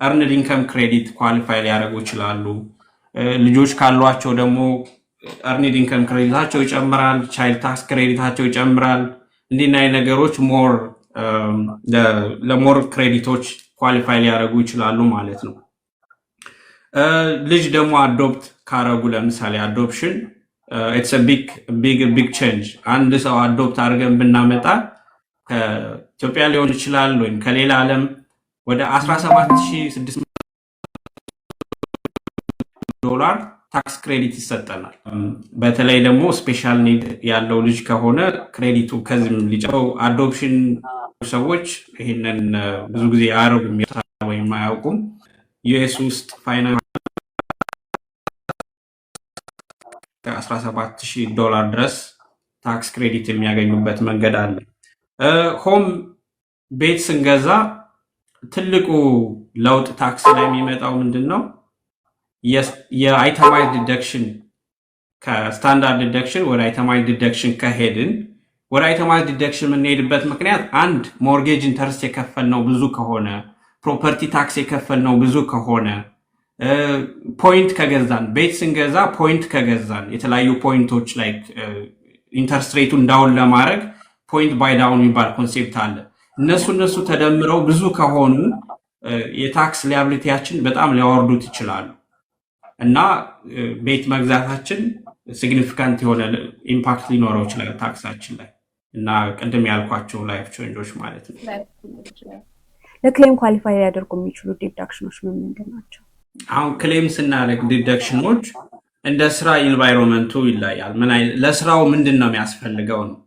እርንድ ኢንከም ክሬዲት ኳሊፋይ ሊያደርጉ ይችላሉ። ልጆች ካሏቸው ደግሞ እርንድ ኢንከም ክሬዲታቸው ይጨምራል፣ ቻይልድ ታክስ ክሬዲታቸው ይጨምራል። እንዲህ አይነት ነገሮች ለሞር ክሬዲቶች ኳሊፋይ ሊያደርጉ ይችላሉ ማለት ነው። ልጅ ደግሞ አዶፕት ካረጉ ለምሳሌ አዶፕሽን ኢትስ ቢግ ቼንጅ። አንድ ሰው አዶፕት አድርገን ብናመጣ ከኢትዮጵያ ሊሆን ይችላል ወይም ከሌላ ዓለም ወደ 17600 ዶላር ታክስ ክሬዲት ይሰጠናል። በተለይ ደግሞ ስፔሻል ኒድ ያለው ልጅ ከሆነ ክሬዲቱ ከዚህም ሊጨው። አዶፕሽን ሰዎች ይህንን ብዙ ጊዜ አያረጉም ወይም አያውቁም። ዩኤስ ውስጥ ፋይናንስ $17,000 ድረስ ታክስ ክሬዲት የሚያገኙበት መንገድ አለ። ሆም ቤት ስንገዛ ትልቁ ለውጥ ታክስ ላይ የሚመጣው ምንድን ነው? የአይተማይዝ ዲደክሽን ከስታንዳርድ ዲደክሽን ወደ አይተማይዝ ዲደክሽን ከሄድን፣ ወደ አይተማይዝ ዲደክሽን የምንሄድበት ምክንያት አንድ ሞርጌጅ ኢንተርስት የከፈልነው ብዙ ከሆነ፣ ፕሮፐርቲ ታክስ የከፈልነው ብዙ ከሆነ፣ ፖይንት ከገዛን ቤት ስንገዛ ፖይንት ከገዛን የተለያዩ ፖይንቶች ላይ ኢንተርስት ሬቱን ዳውን ለማድረግ ፖይንት ባይ ዳውን የሚባል ኮንሴፕት አለ። እነሱ ተደምረው ብዙ ከሆኑ የታክስ ሊያብሊቲያችን በጣም ሊያወርዱት ይችላሉ እና ቤት መግዛታችን ሲግኒፊካንት የሆነ ኢምፓክት ሊኖረው ይችላል ታክሳችን ላይ እና ቅድም ያልኳቸው ላይፍ ቼንጆች ማለት ነው።
ለክሌም ኳሊፋይ ሊያደርጉ የሚችሉ ዲዳክሽኖች ምንድን ናቸው?
አሁን ክሌም ስናደርግ ዲደክሽኖች እንደ ስራ ኢንቫይሮንመንቱ ይለያል። ለስራው ምንድን ነው የሚያስፈልገው ነው።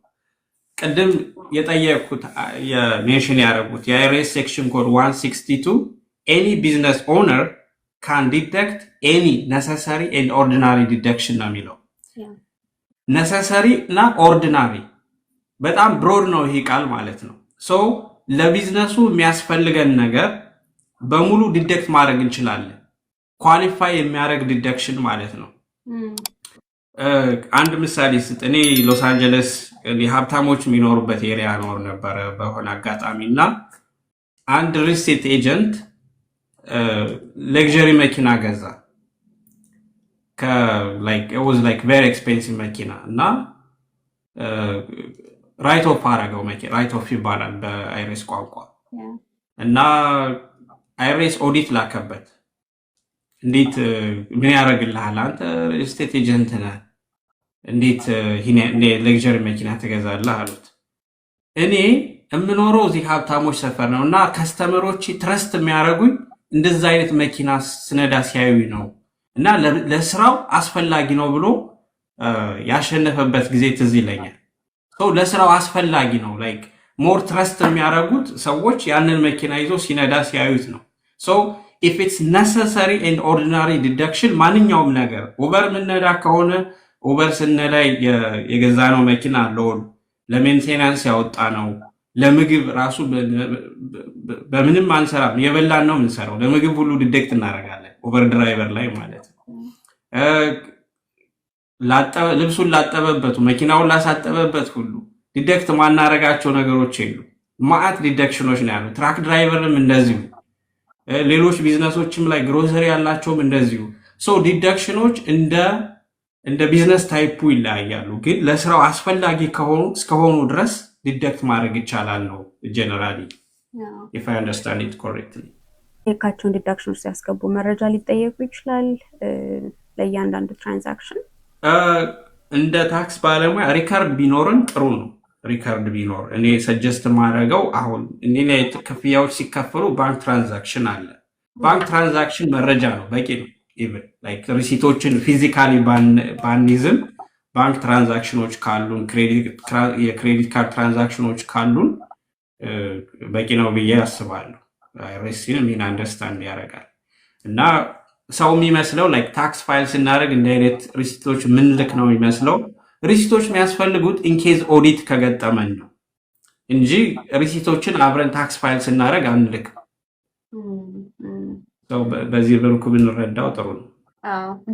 ቅድም የጠየቅኩት የሜንሽን ያደረጉት የአይአርኤስ ሴክሽን ኮድ 162 ኤኒ ቢዝነስ ኦነር ካን ዲደክት ኤኒ ነሰሰሪ ኤንድ ኦርዲናሪ ዲደክሽን ነው የሚለው። ነሰሰሪ እና ኦርዲናሪ በጣም ብሮድ ነው ይሄ ቃል ማለት ነው። ሶ ለቢዝነሱ የሚያስፈልገን ነገር በሙሉ ዲደክት ማድረግ እንችላለን። ኳሊፋይ የሚያደርግ ዲደክሽን ማለት ነው። አንድ ምሳሌ ስጥ። እኔ ሎስ አንጀለስ ሀብታሞች የሚኖሩበት ኤሪያ ኖር ነበረ በሆነ አጋጣሚ እና አንድ ሪስቴት ኤጀንት ሌክዠሪ መኪና ገዛ። ቬሪ ኤክስፔንሲቭ መኪና እና ራይት ኦፍ አረገው። ራይት ኦፍ ይባላል በአይሬስ ቋንቋ እና አይሬስ ኦዲት ላከበት። እንዴት ምን ያደርግልሃል አንተ ስቴት ኤጀንት ነህ፣ እንዴት ሌክዠሪ መኪና ትገዛለህ አሉት። እኔ የምኖረው እዚህ ሀብታሞች ሰፈር ነው እና ከስተመሮች ትረስት የሚያደርጉኝ እንደዛ አይነት መኪና ስነዳ ሲያዩ ነው እና ለስራው አስፈላጊ ነው ብሎ ያሸነፈበት ጊዜ ትዝ ይለኛል። ለስራው አስፈላጊ ነው ላይክ ሞር ትረስት የሚያደርጉት ሰዎች ያንን መኪና ይዞ ሲነዳ ሲያዩት ነው። if it's necessary and ordinary deduction ማንኛውም ነገር ኡበር ምንነዳ ከሆነ ኡበር ስንነዳ የገዛነው መኪና ሎድ ለሜንቴናንስ ያወጣ ነው። ለምግብ ራሱ በምንም አንሰራም፣ የበላን ነው የምንሰራው። ለምግብ ሁሉ ዲደክት እናደርጋለን ኡበር ድራይቨር ላይ ማለት ነው። ልብሱን ላጠበበት፣ መኪናውን ላሳጠበበት ሁሉ ዲደክት ማናረጋቸው ነገሮች የሉ። ማአት ዲደክሽኖች ነው ያሉት። ትራክ ድራይቨርም እንደዚሁ፣ ሌሎች ቢዝነሶችም ላይ ግሮሰሪ ያላቸውም እንደዚሁ። ዲደክሽኖች እንደ ቢዝነስ ታይፑ ይለያያሉ፣ ግን ለስራው አስፈላጊ እስከሆኑ ድረስ ዲደክት ማድረግ ይቻላል ነው ጀነራሊ if I understand it correctly።
የካቸውን ዲዳክሽኖች ሲያስገቡ መረጃ ሊጠየቁ ይችላል ለእያንዳንዱ ትራንዛክሽን።
እንደ ታክስ ባለሙያ ሪካርድ ቢኖርን ጥሩ ነው። ሪከርድ ቢኖር እኔ ሰጀስት ማድረገው አሁን እኔ ክፍያዎች ሲከፈሉ ባንክ ትራንዛክሽን አለ። ባንክ ትራንዛክሽን መረጃ ነው፣ በቂ ነው። ኢቭን ላይክ ሪሲቶችን ፊዚካሊ ባንይዝም ባንክ ትራንዛክሽኖች ካሉን የክሬዲት ካርድ ትራንዛክሽኖች ካሉን በቂ ነው ብዬ አስባለሁ። ሬሲን ሚን አንደርስታንድ ያደርጋል እና ሰው የሚመስለው ላይክ ታክስ ፋይል ስናደርግ እንደ አይነት ሪሲቶች ምንልክ ነው የሚመስለው። ሪሲቶች የሚያስፈልጉት ኢንኬዝ ኦዲት ከገጠመን ነው እንጂ ሪሲቶችን አብረን ታክስ ፋይል ስናደርግ አንልክ። በዚህ መልኩ ብንረዳው ጥሩ ነው።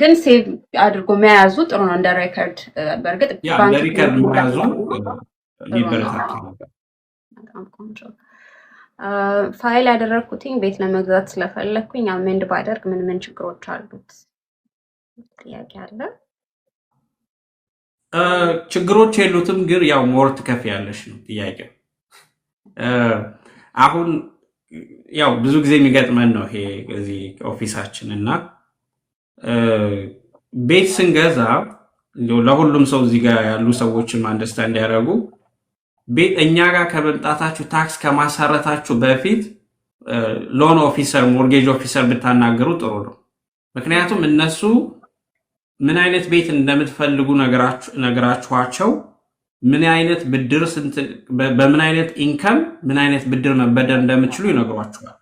ግን ሴቭ አድርጎ መያዙ ጥሩ ነው እንደ ሬከርድ። በእርግጥ
ሪከርድ መያዙ ሊበረታታ ነበር።
ፋይል ያደረግኩትኝ ቤት ለመግዛት ስለፈለግኩኝ አሜንድ ባደርግ ምን ምን ችግሮች አሉት? ጥያቄ አለ።
ችግሮች የሉትም፣ ግን ያው ሞር ትከፍያለሽ ነው ጥያቄው። አሁን ያው ብዙ ጊዜ የሚገጥመን ነው ይሄ እዚህ ኦፊሳችን እና ቤት ስንገዛ ለሁሉም ሰው እዚህ ጋር ያሉ ሰዎችን አንደርስታንድ ያደርጉ ቤት እኛ ጋር ከመምጣታችሁ ታክስ ከማሰረታችሁ በፊት ሎን ኦፊሰር ሞርጌጅ ኦፊሰር ብታናገሩ ጥሩ ነው። ምክንያቱም እነሱ ምን አይነት ቤት እንደምትፈልጉ ነገራችኋቸው ምን አይነት ብድር በምን አይነት ኢንከም ምን አይነት ብድር መበደር እንደምትችሉ ይነግሯችኋል።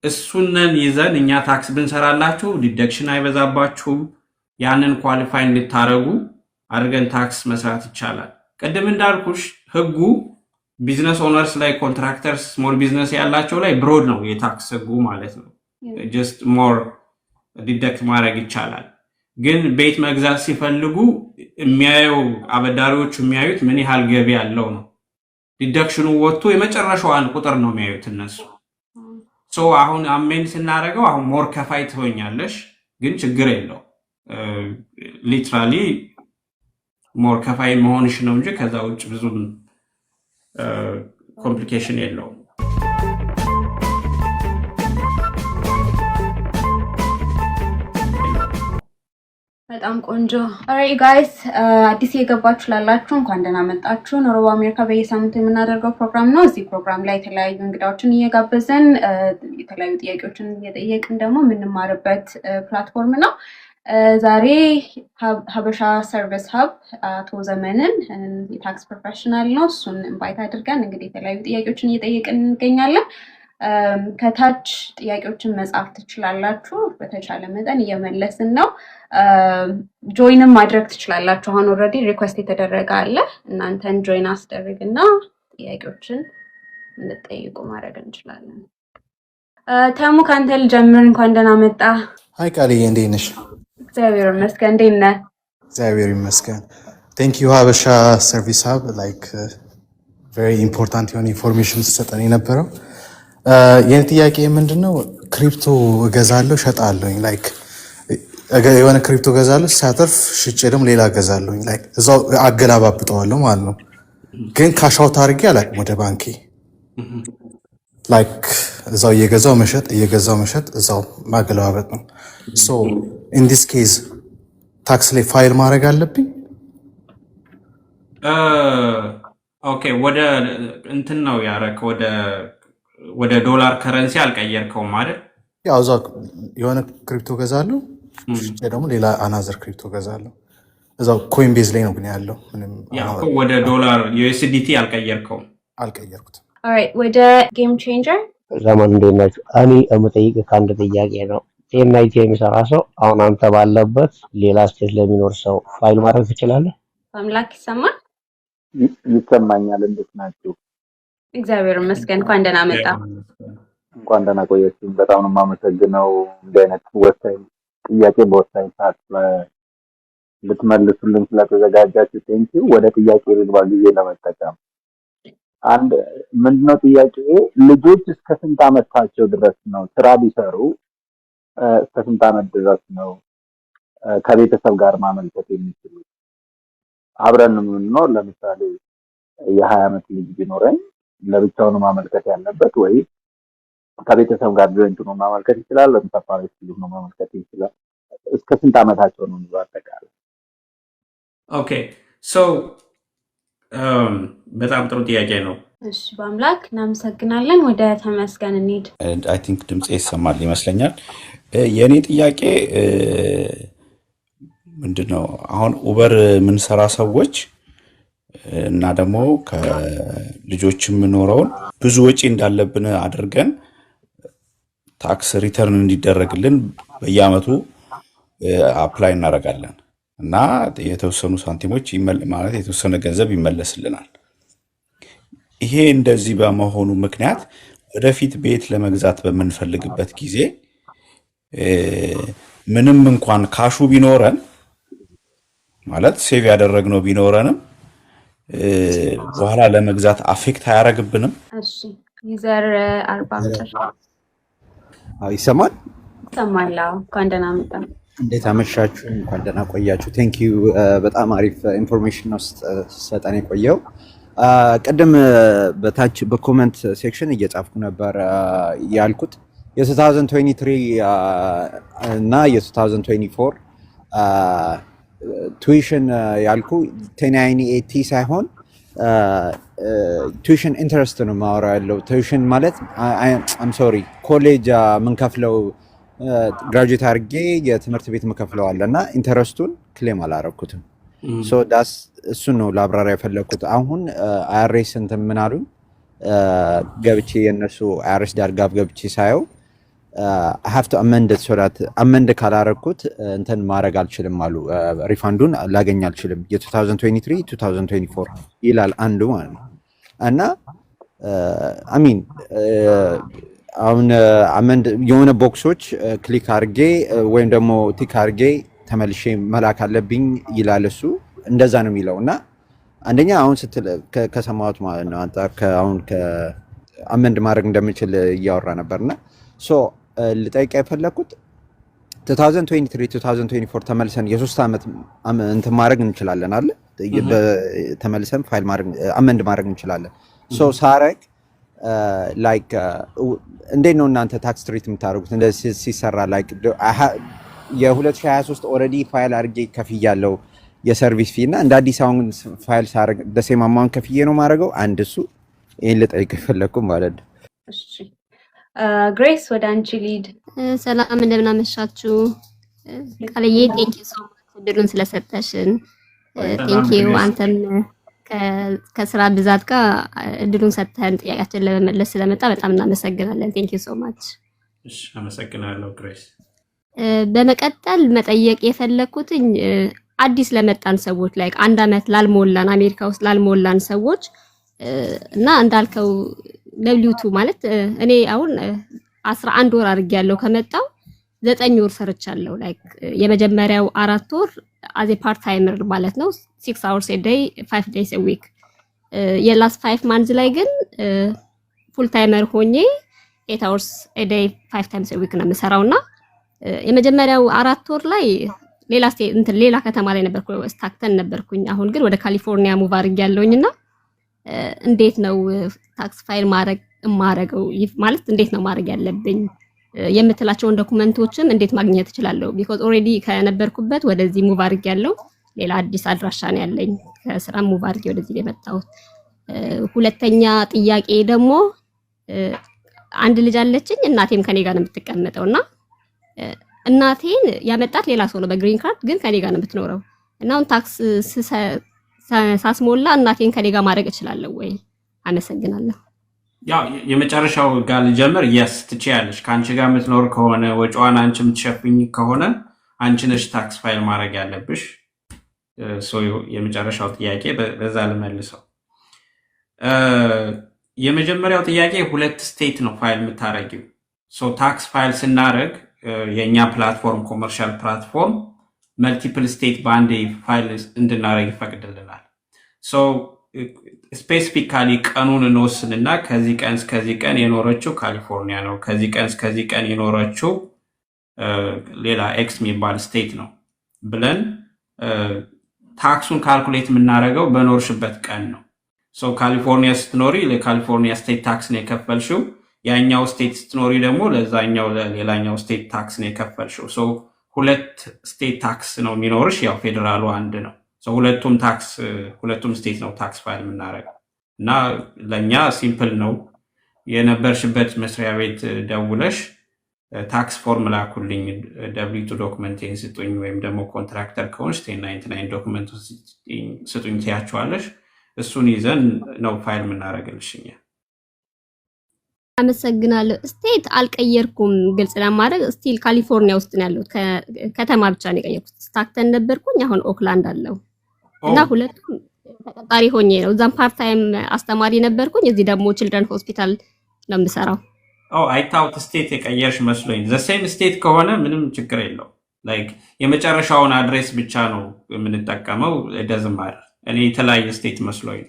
እሱንን ይዘን እኛ ታክስ ብንሰራላችሁ ዲደክሽን አይበዛባችሁም። ያንን ኳሊፋይ እንድታረጉ አድርገን ታክስ መስራት ይቻላል። ቅድም እንዳልኩሽ ህጉ ቢዝነስ ኦነርስ ላይ ኮንትራክተርስ ስሞል ቢዝነስ ያላቸው ላይ ብሮድ ነው የታክስ ህጉ ማለት ነው። ጀስት ሞር ዲደክት ማድረግ ይቻላል። ግን ቤት መግዛት ሲፈልጉ የሚያየው አበዳሪዎቹ የሚያዩት ምን ያህል ገቢ ያለው ነው። ዲደክሽኑ ወጥቶ የመጨረሻዋን ቁጥር ነው የሚያዩት እነሱ። ሶ አሁን አሜንድ ስናደርገው አሁን ሞር ከፋይ ትሆኛለሽ፣ ግን ችግር የለው ሊትራሊ ሞር ከፋይ መሆንሽ ነው እንጂ ከዛ ውጭ ብዙም ኮምፕሊኬሽን የለውም።
በጣም ቆንጆ። ኦራይት ጋይስ፣ አዲስ የገባችሁ ላላችሁ እንኳን ደህና መጣችሁ። ኖርዌይ አሜሪካ በየሳምንቱ የምናደርገው ፕሮግራም ነው። እዚህ ፕሮግራም ላይ የተለያዩ እንግዳዎችን እየጋበዘን የተለያዩ ጥያቄዎችን እየጠየቅን ደግሞ የምንማርበት ፕላትፎርም ነው። ዛሬ ሀበሻ ሰርቪስ ሀብ አቶ ዘመንን የታክስ ፕሮፌሽናል ነው፣ እሱን ኢንቫይት አድርገን እንግዲህ የተለያዩ ጥያቄዎችን እየጠየቅን እንገኛለን። ከታች ጥያቄዎችን መጻፍ ትችላላችሁ። በተቻለ መጠን እየመለስን ነው። ጆይንም ማድረግ ትችላላችሁ። አሁን ኦልሬዲ ሪኩዌስት የተደረገ አለ። እናንተን ጆይን አስደርግና ጥያቄዎችን እንጠይቁ ማድረግ እንችላለን። ተሙ ካንተ ልጀምር። እንኳን ደህና መጣ።
ሀይ ቃልዬ፣ እንዴት ነሽ?
እግዚአብሔር ይመስገን። እንዴት ነህ?
እግዚአብሔር ይመስገን። ቴንክ ዩ ሀበሻ ሰርቪስ ሀብ ላይክ ቬሪ ኢምፖርታንት የሆነ ኢንፎርሜሽን ስሰጠን የነበረው። የኔ ጥያቄ ምንድን ነው? ክሪፕቶ እገዛለሁ እሸጣለሁኝ። ላይክ የሆነ ክሪፕቶ እገዛለሁ፣ ሲያተርፍ ሽጬ ደግሞ ሌላ እገዛለሁኝ። ላይክ እዛው አገላባብጠዋለሁ ማለት ነው። ግን ካሻውት አድርጌ አላውቅም ወደ ባንኬ። ላይክ እዛው እየገዛው መሸጥ እዛው ማገለባበጥ ነው። ሶ ኢን ዲስ ኬዝ ታክስ ላይ ፋይል ማድረግ አለብኝ?
ኦኬ፣ ወደ እንትን ነው ያረክ ወደ ዶላር ከረንሲ አልቀየርከውም አይደል?
ያው እዛው የሆነ ክሪፕቶ ገዛለሁ፣ ሽጬ ደግሞ ሌላ አናዘር ክሪፕቶ ገዛለሁ። እዛው ኮይን ቤዝ ላይ ነው ግን ያለው። ምንም
ወደ ዶላር ዩኤስዲቲ አልቀየርከውም?
አልቀየርኩትም።
ኦራይት፣ ወደ ጌም ቼንጀር
ዘመን እንዴት ናችሁ? እኔ የምጠይቅህ ከአንድ ጥያቄ ነው። ቴናይቲ የሚሰራ ሰው አሁን አንተ ባለበት ሌላ ስቴት ለሚኖር ሰው ፋይል ማድረግ ትችላለህ?
አምላክ ይሰማል?
ይሰማኛል። እንዴት ናችሁ?
እግዚአብሔር ይመስገን። እንኳን ደህና መጣ።
እንኳን ደህና ቆያችሁ። በጣም ነው የማመሰግነው እንዲህ አይነት ወሳኝ ጥያቄ በወሳኝ ሰዓት ልትመልሱልኝ ስለተዘጋጃችሁ ቴንኪው። ወደ ጥያቄ ልግባ ጊዜ ለመጠቀም። አንድ ምንድነው ጥያቄ፣ ልጆች እስከ ስንት ዓመታቸው ድረስ ነው ስራ ቢሰሩ እስከ ስንት ዓመት ድረስ ነው ከቤተሰብ ጋር ማመልከት የሚችሉት? አብረን የምንኖር ለምሳሌ የ20 ዓመት ልጅ ቢኖረኝ ለብቻው ነው ማመልከት ያለበት ወይ ከቤተሰብ ጋር ጆይንት ነው ማመልከት ይችላል? ለምሳሌ ነው ማመልከት ይችላል? እስከ ስንት ዓመታቸው ነው አጠቃላይ?
ኦኬ ሶ በጣም ጥሩ ጥያቄ ነው።
እሺ በአምላክ እናመሰግናለን። ወደ ተመስገን እንሂድ።
አይ ቲንክ ድምጼ ይሰማል ይመስለኛል። የእኔ ጥያቄ ምንድነው አሁን ኡበር የምንሰራ ሰዎች እና ደግሞ ከልጆች የምኖረውን ብዙ ወጪ እንዳለብን አድርገን ታክስ ሪተርን እንዲደረግልን በየአመቱ አፕላይ እናደርጋለን እና የተወሰኑ ሳንቲሞች ማለት የተወሰነ ገንዘብ ይመለስልናል። ይሄ እንደዚህ በመሆኑ ምክንያት ወደፊት ቤት ለመግዛት በምንፈልግበት ጊዜ ምንም እንኳን ካሹ ቢኖረን ማለት ሴቭ ያደረግነው ቢኖረንም በኋላ ለመግዛት አፌክት አያረግብንም?
እሺ ዩዘር 40
ይሰማል?
ይሰማል። እንኳን ደህና መጣ።
እንዴት አመሻችሁ? እንኳን ደህና ቆያችሁ። ቴንክ ዩ። በጣም አሪፍ ኢንፎርሜሽን ነው ሰጠን የቆየው። ቅድም በታች በኮመንት ሴክሽን እየጻፍኩ ነበር ያልኩት የ2023 እና የ2024 ቱዊሽን ያልኩ 1098 ሳይሆን ቱዊሽን ኢንተረስት ነው ማወራ ያለው። ቱዊሽን ማለት አም ሶሪ ኮሌጅ ምንከፍለው ግራጁዌት አድርጌ የትምህርት ቤት ምከፍለው አለ እና ኢንተረስቱን ክሌም አላረኩትም። ሶ ዳስ እሱን ነው ላብራራ የፈለግኩት። አሁን አይአርኤስ እንትን ምን አሉኝ ገብቼ የነሱ አይአርኤስ ዳርጋፍ ገብቼ ሳየው I have to amend it so that amend ካላረኩት እንትን ማድረግ አልችልም አሉ። ሪፋንዱን ላገኝ አልችልም የ2023 2024 ይላል አንዱ ማለት ነው። እና አሚን አሁን አመንድ የሆነ ቦክሶች ክሊክ አድርጌ ወይም ደግሞ ቲክ አድርጌ ተመልሼ መላክ አለብኝ ይላል እሱ። እንደዛ ነው የሚለው እና አንደኛ አሁን ስትል ከሰማሁት ማለት ነው አንተ አሁን ከአመንድ ማድረግ እንደምችል እያወራ ነበርና ሶ ልጠይቅ የፈለኩት 2023 2024 ተመልሰን የ3 ዓመት እንትን ማድረግ እንችላለን አለ ተመልሰን ፋይል ማድረግ አመንድ ማድረግ እንችላለን። ሶ ሳረግ ላይክ እንዴት ነው እናንተ ታክስ ትሪት የምታደርጉት እንደዚህ ሲሰራ? ላይክ የ2023 ኦልሬዲ ፋይል አድርጌ ከፍያለሁ የሰርቪስ ፊ እና እንደ አዲስ አሁን ፋይል ሳረግ ደሴም አማውን ከፍዬ ነው ማድረገው? አንድ እሱ ይሄን ልጠይቅ የፈለኩ ማለት ነው።
እሺ ግሬስ ወደ አንቺ ሊድ።
ሰላም እንደምን አመሻችሁ። ቃልዬ ቴንክ ዩ ሶ ማች እድሉን ስለሰጠሽን። ቴንክ ዩ አንተም ከስራ ብዛት ጋር እድሉን ሰጥተን ጥያቄያችን ለመመለስ ስለመጣ በጣም እናመሰግናለን። ቴንክ ዩ ሶ ማች።
እሺ አመሰግናለሁ ግሬስ።
በመቀጠል መጠየቅ የፈለኩትኝ አዲስ ለመጣን ሰዎች ላይ አንድ አመት ላልሞላን አሜሪካ ውስጥ ላልሞላን ሰዎች እና እንዳልከው W2 ማለት እኔ አሁን 11 ወር አድርጌያለሁ ከመጣው 9 ወር ሰርቻለሁ። ላይክ የመጀመሪያው 4 ወር as a part timer ማለት ነው 6 hours a day 5 days a week። የላስት 5 months ላይ ግን full timer ሆኜ 8 hours a day 5 times a week ነው የምሰራውና የመጀመሪያው 4 ወር ላይ ሌላ ከተማ ላይ ነበርኩ ስታክተን ነበርኩኝ። አሁን ግን ወደ ካሊፎርኒያ ሙቭ አድርጌያለሁኝና እንዴት ነው ታክስ ፋይል ማድረገው ማለት እንዴት ነው ማድረግ ያለብኝ የምትላቸውን ዶክመንቶችም እንዴት ማግኘት እችላለሁ? ቢኮዝ ኦሬዲ ከነበርኩበት ወደዚህ ሙቭ አድርጌያለሁ። ሌላ አዲስ አድራሻ ነው ያለኝ። ከስራ ሙቭ አድርጌ ወደዚህ የመጣሁት። ሁለተኛ ጥያቄ ደግሞ አንድ ልጅ አለችኝ። እናቴም ከኔ ጋር ነው የምትቀመጠውና እናቴን ያመጣት ሌላ ሰው ነው በግሪን ካርድ ግን ከኔ ጋር ነው የምትኖረው እና አሁን ታክስ ሳስሞላ እናቴን ከኔ ጋር ማድረግ እችላለሁ ወይ? አመሰግናለሁ።
ያው የመጨረሻው ጋር ልጀምር። የስ ትችያለሽ። ከአንቺ ጋር የምትኖር ከሆነ ወጪዋን አንቺ የምትሸፍኝ ከሆነ አንቺ ነሽ ታክስ ፋይል ማድረግ ያለብሽ። የመጨረሻው ጥያቄ በዛ ልመልሰው። የመጀመሪያው ጥያቄ 2 ስቴት ነው ፋይል የምታረጊው። ታክስ ፋይል ስናረግ የእኛ ፕላትፎርም ኮመርሻል ፕላትፎርም መልቲፕል ስቴት በአንድ ፋይል እንድናረግ ይፈቅድልናል። ስፔሲፊካሊ ቀኑን እንወስንና ከዚህ ቀን እስከዚህ ቀን የኖረችው ካሊፎርኒያ ነው፣ ከዚህ ቀን እስከዚህ ቀን የኖረችው ሌላ ኤክስ የሚባል ስቴት ነው ብለን ታክሱን ካልኩሌት የምናደርገው በኖርሽበት ቀን ነው። ካሊፎርኒያ ስትኖሪ ለካሊፎርኒያ ስቴት ታክስ ነው የከፈልሽው፣ ያኛው ስቴት ስትኖሪ ደግሞ ለዛኛው ለሌላኛው ስቴት ታክስ ነው የከፈልሽው። 2 ስቴት ታክስ ነው የሚኖርሽ፣ ያው ፌዴራሉ አንድ ነው። ሁለቱም ስቴት ነው ታክስ ፋይል የምናደርገው እና ለእኛ ሲምፕል ነው። የነበርሽበት መስሪያ ቤት ደውለሽ ታክስ ፎርም ላኩልኝ፣ ደብሊቱ ዶክመንቴን ስጡኝ፣ ወይም ደግሞ ኮንትራክተር ከሆንሽ 1099 ዶክመንቱ ስጡኝ ትያቸዋለሽ። እሱን ይዘን ነው ፋይል የምናደርግልሽ እኛ።
አመሰግናለሁ። ስቴት አልቀየርኩም፣ ግልጽ ለማድረግ ስቲል ካሊፎርኒያ ውስጥ ነው ያለሁት። ከተማ ብቻ ነው የቀየርኩት። ስታክተን ነበርኩኝ፣ አሁን ኦክላንድ አለው እና ሁለቱም ተቀጣሪ ሆኜ ነው። እዛም ፓርት ታይም አስተማሪ ነበርኩኝ፣ እዚህ ደግሞ ችልድረን ሆስፒታል ነው የምሰራው።
አይታውት ስቴት የቀየርሽ መስሎኝ። ዘሴም ስቴት ከሆነ ምንም ችግር የለው። ላይክ የመጨረሻውን አድሬስ ብቻ ነው የምንጠቀመው። ደዝማር እኔ የተለያየ ስቴት መስሎኝ።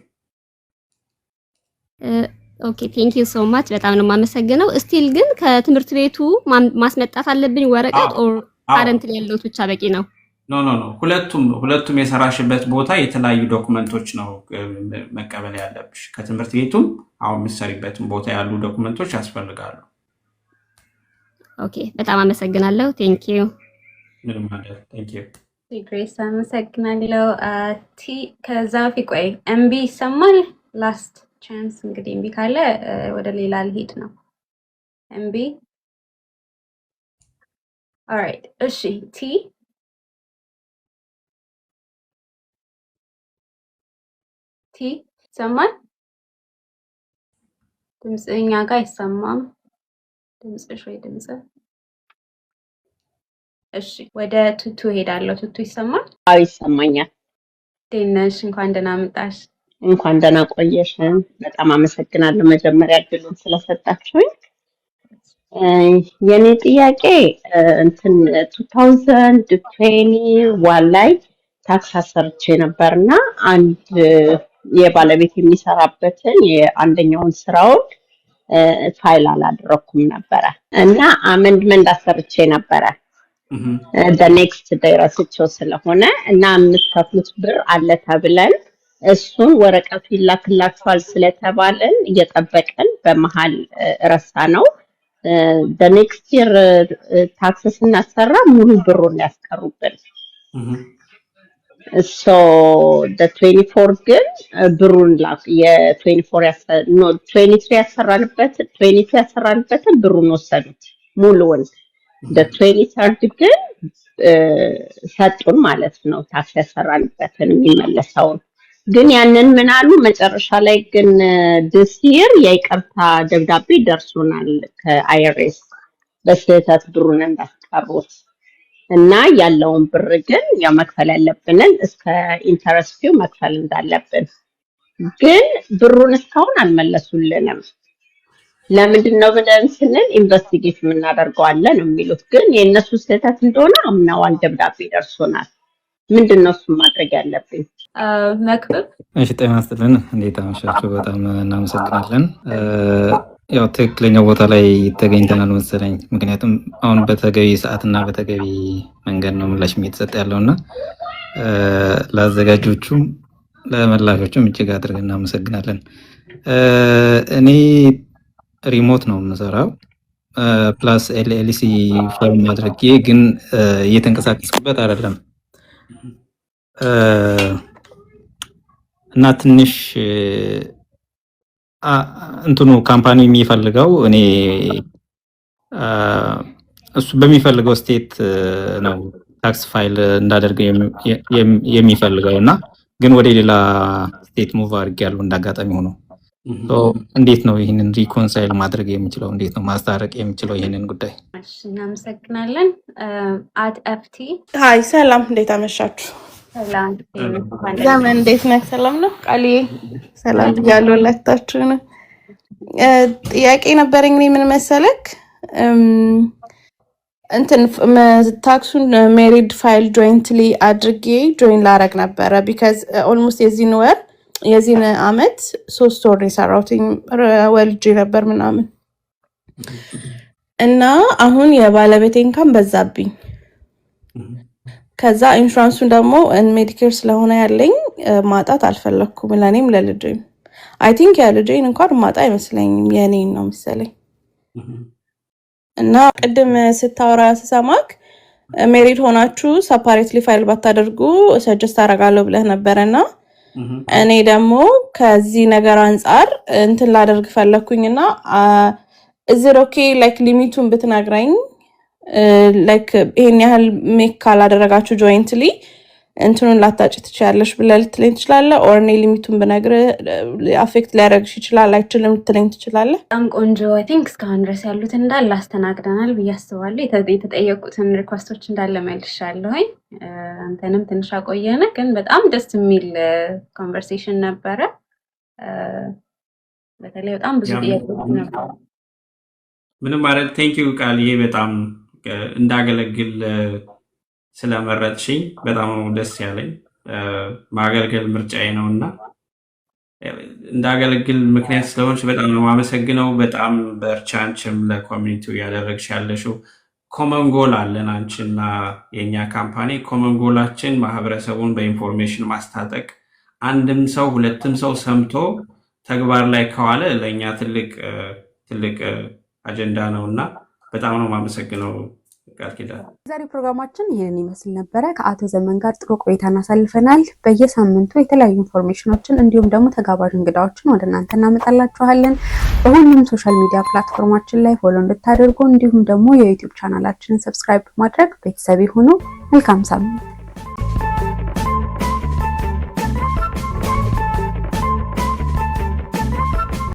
ኦኬ ቴንክ ዩ ሶ ማች፣ በጣም ነው የማመሰግነው። ስቲል ግን ከትምህርት ቤቱ ማስመጣት አለብኝ ወረቀት ኦር ካረንትሊ ያለሁት ብቻ በቂ ነው?
ኖ ሁለቱም የሰራሽበት ቦታ የተለያዩ ዶክመንቶች ነው መቀበል ያለብሽ። ከትምህርት ቤቱም አሁን የምትሰሪበትም ቦታ ያሉ ዶክመንቶች ያስፈልጋሉ።
ኦኬ በጣም አመሰግናለሁ። ቴንክ ዩ።
ምንም ማለት ቴንክ ዩ
ግሬስ አመሰግናለሁ። ከዛ በፊት ቆይ ኤምቢ ይሰማል? ላስት ቻንስ እንግዲህ ኤምቢ ካለ ወደ ሌላ ልሄድ ነው። ኤምቢ ኦልራይት። እሺ ቲ ይሰማል? ድምጽ እኛ ጋር አይሰማም። ድምጽሽ ወይ ድምጽ። እሺ ወደ ቱቱ ሄዳለሁ። ቱቱ ይሰማል?
አዎ ይሰማኛል።
ደህናሽ? እንኳን ደህና መጣሽ።
እንኳን ደህና ቆየሽ። በጣም አመሰግናለሁ መጀመሪያ እድሉን ስለሰጣችሁኝ። የኔ ጥያቄ እንትን 2021 ላይ ታክስ አሰርቼ ነበርና አንድ የባለቤት የሚሰራበትን የአንደኛውን ስራውን ፋይል አላደረኩም ነበረ እና አሜንድመንት አሰርቼ ነበረ ኔክስት ዴይ ረስቼው ስለሆነ እና የምትከፍሉት ብር አለ ተብለን እሱን ወረቀቱ ይላክላችኋል ስለተባለን እየጠበቀን በመሀል ረሳ ነው። ኔክስት ይር ታክስ ስናሰራ ሙሉ ብሩን ያስቀሩብን። ሶ 24 ግን ብሩን ላክ የ23 ያሰራንበትን ብሩን ወሰዱት ሙሉውን። 23 ግን ሰጡን ማለት ነው ታክስ ያሰራንበትን የሚመለሰውን። ግን ያንን ምን አሉ መጨረሻ ላይ ግን this year የይቅርታ ደብዳቤ ደርሶናል ከአይአርኤስ በስህተት ብሩን እንዳስቀሩት እና ያለውን ብር ግን ያው መክፈል ያለብንን እስከ ኢንተረስቲው መክፈል እንዳለብን ግን ብሩን እስካሁን አልመለሱልንም። ለምንድን ነው ብለን ስንል ኢንቨስቲጌት የምናደርገዋለን የሚሉት ግን የእነሱ ስህተት እንደሆነ አምነዋል። ደብዳቤ ደርሶናል። ምንድን ነው እሱን ማድረግ ያለብን?
መክብብ
እሺ፣ ጤና ይስጥልን። እንዴት አመሻችሁ? በጣም እናመሰግናለን። ያው ትክክለኛው ቦታ ላይ ተገኝተናል መሰለኝ። ምክንያቱም አሁን በተገቢ ሰዓትና በተገቢ መንገድ ነው ምላሽ እየተሰጠ ያለውና ለአዘጋጆቹም ለመላሾቹም እጅግ አድርገን እናመሰግናለን። እኔ ሪሞት ነው የምሰራው ፕላስ ኤልኤልሲ ፎርም አድርጌ ግን እየተንቀሳቀስኩበት አይደለም እና ትንሽ እንትኑ ካምፓኒ የሚፈልገው እኔ እሱ በሚፈልገው ስቴት ነው ታክስ ፋይል እንዳደርግ የሚፈልገው እና ግን ወደ ሌላ ስቴት ሙቭ አድርጌያለሁ እንዳጋጣሚ ሆኖ። እንዴት ነው ይህንን ሪኮንሳይል ማድረግ የሚችለው? እንዴት ነው ማስታረቅ የሚችለው ይህንን ጉዳይ?
እሺ እናመሰግናለን። ኤፍቲ
ሃይ ሰላም፣ እንዴት አመሻችሁ?
ሰላም
ዘመን እንዴት ነህ? ሰላም ነው ቃሊ? ሰላም ያለው ለታችሁ ነው። ጥያቄ ነበረኝ ምን መሰለክ እንትን ታክሱን ሜሪድ ፋይል ጆይንትሊ አድርጌ ጆይን ላረግ ነበረ ቢካዝ ኦልሞስት የዚህን አመት 3 ወር የሰራሁት ወልጄ ነበር ምናምን እና አሁን የባለቤቴ እንኳን በዛብኝ። ከዛ ኢንሹራንሱን ደግሞ ሜዲኬር ስለሆነ ያለኝ ማጣት አልፈለኩም ለኔም ለልጄም። አይ ቲንክ ያልጄን እንኳን ማጣ አይመስለኝም የኔን ነው መሰለኝ። እና ቅድም ስታወራ ስሰማክ ሜሪድ ሆናችሁ ሰፓሬትሊ ፋይል ባታደርጉ ሰጀስት አደርጋለሁ ብለህ ነበርና እኔ ደግሞ ከዚህ ነገር አንፃር እንትን ላደርግ ፈለኩኝና is it okay like ሊሚቱን ብትነግረኝ like ይሄን ያህል ሜክ ካላደረጋችሁ ጆይንትሊ እንትኑን ላታጭ ትችያለሽ ብለህ ልትለኝ ትችላለህ ኦር እኔ ሊሚቱን ብነግር አፌክት ሊያደርግሽ ይችላል አይችልም ልትለኝ ትችላለህ?
በጣም ቆንጆ አይ ቲንክ እስካሁን ድረስ ያሉት እንዳለ አስተናግደናል ብዬ አስባለሁ። የተጠየቁትን ሪኳስቶች እንዳለ መልሻለሁኝ። አንተንም ትንሽ አቆየነ ግን በጣም ደስ የሚል ኮንቨርሴሽን ነበረ። በተለይ በጣም ብዙ ጥያቄዎች ነበሩ።
ምንም ማለት ቴንክ ዩ ቃልዬ በጣም እንዳገለግል ስለመረጥሽኝ በጣም ነው ደስ ያለኝ። ማገልገል ምርጫዬ ነውና እንዳገለግል ምክንያት ስለሆንሽ በጣም ነው የማመሰግነው። በጣም በርቻንችም ለኮሚኒቲው ያደረግሽ ያለሽው ኮመን ጎል አለን አንቺና የኛ ካምፓኒ። ኮመን ጎላችን ማህበረሰቡን በኢንፎርሜሽን ማስታጠቅ፣ አንድም ሰው ሁለትም ሰው ሰምቶ ተግባር ላይ ከዋለ ለኛ ትልቅ አጀንዳ ነውና በጣም ነው የማመሰግነው።
ዛሬው ፕሮግራማችን ይሄንን ይመስል ነበረ። ከአቶ ዘመን ጋር ጥሩ ቆይታ እናሳልፈናል። በየሳምንቱ የተለያዩ ኢንፎርሜሽኖችን እንዲሁም ደግሞ ተጋባዥ እንግዳዎችን ወደ እናንተ እናመጣላችኋለን። በሁሉም ሶሻል ሚዲያ ፕላትፎርማችን ላይ ፎሎ እንድታደርጉ እንዲሁም ደግሞ የዩቲዩብ ቻናላችንን ሰብስክራይብ ማድረግ ቤተሰብ ይሁኑ። መልካም ሳምንት።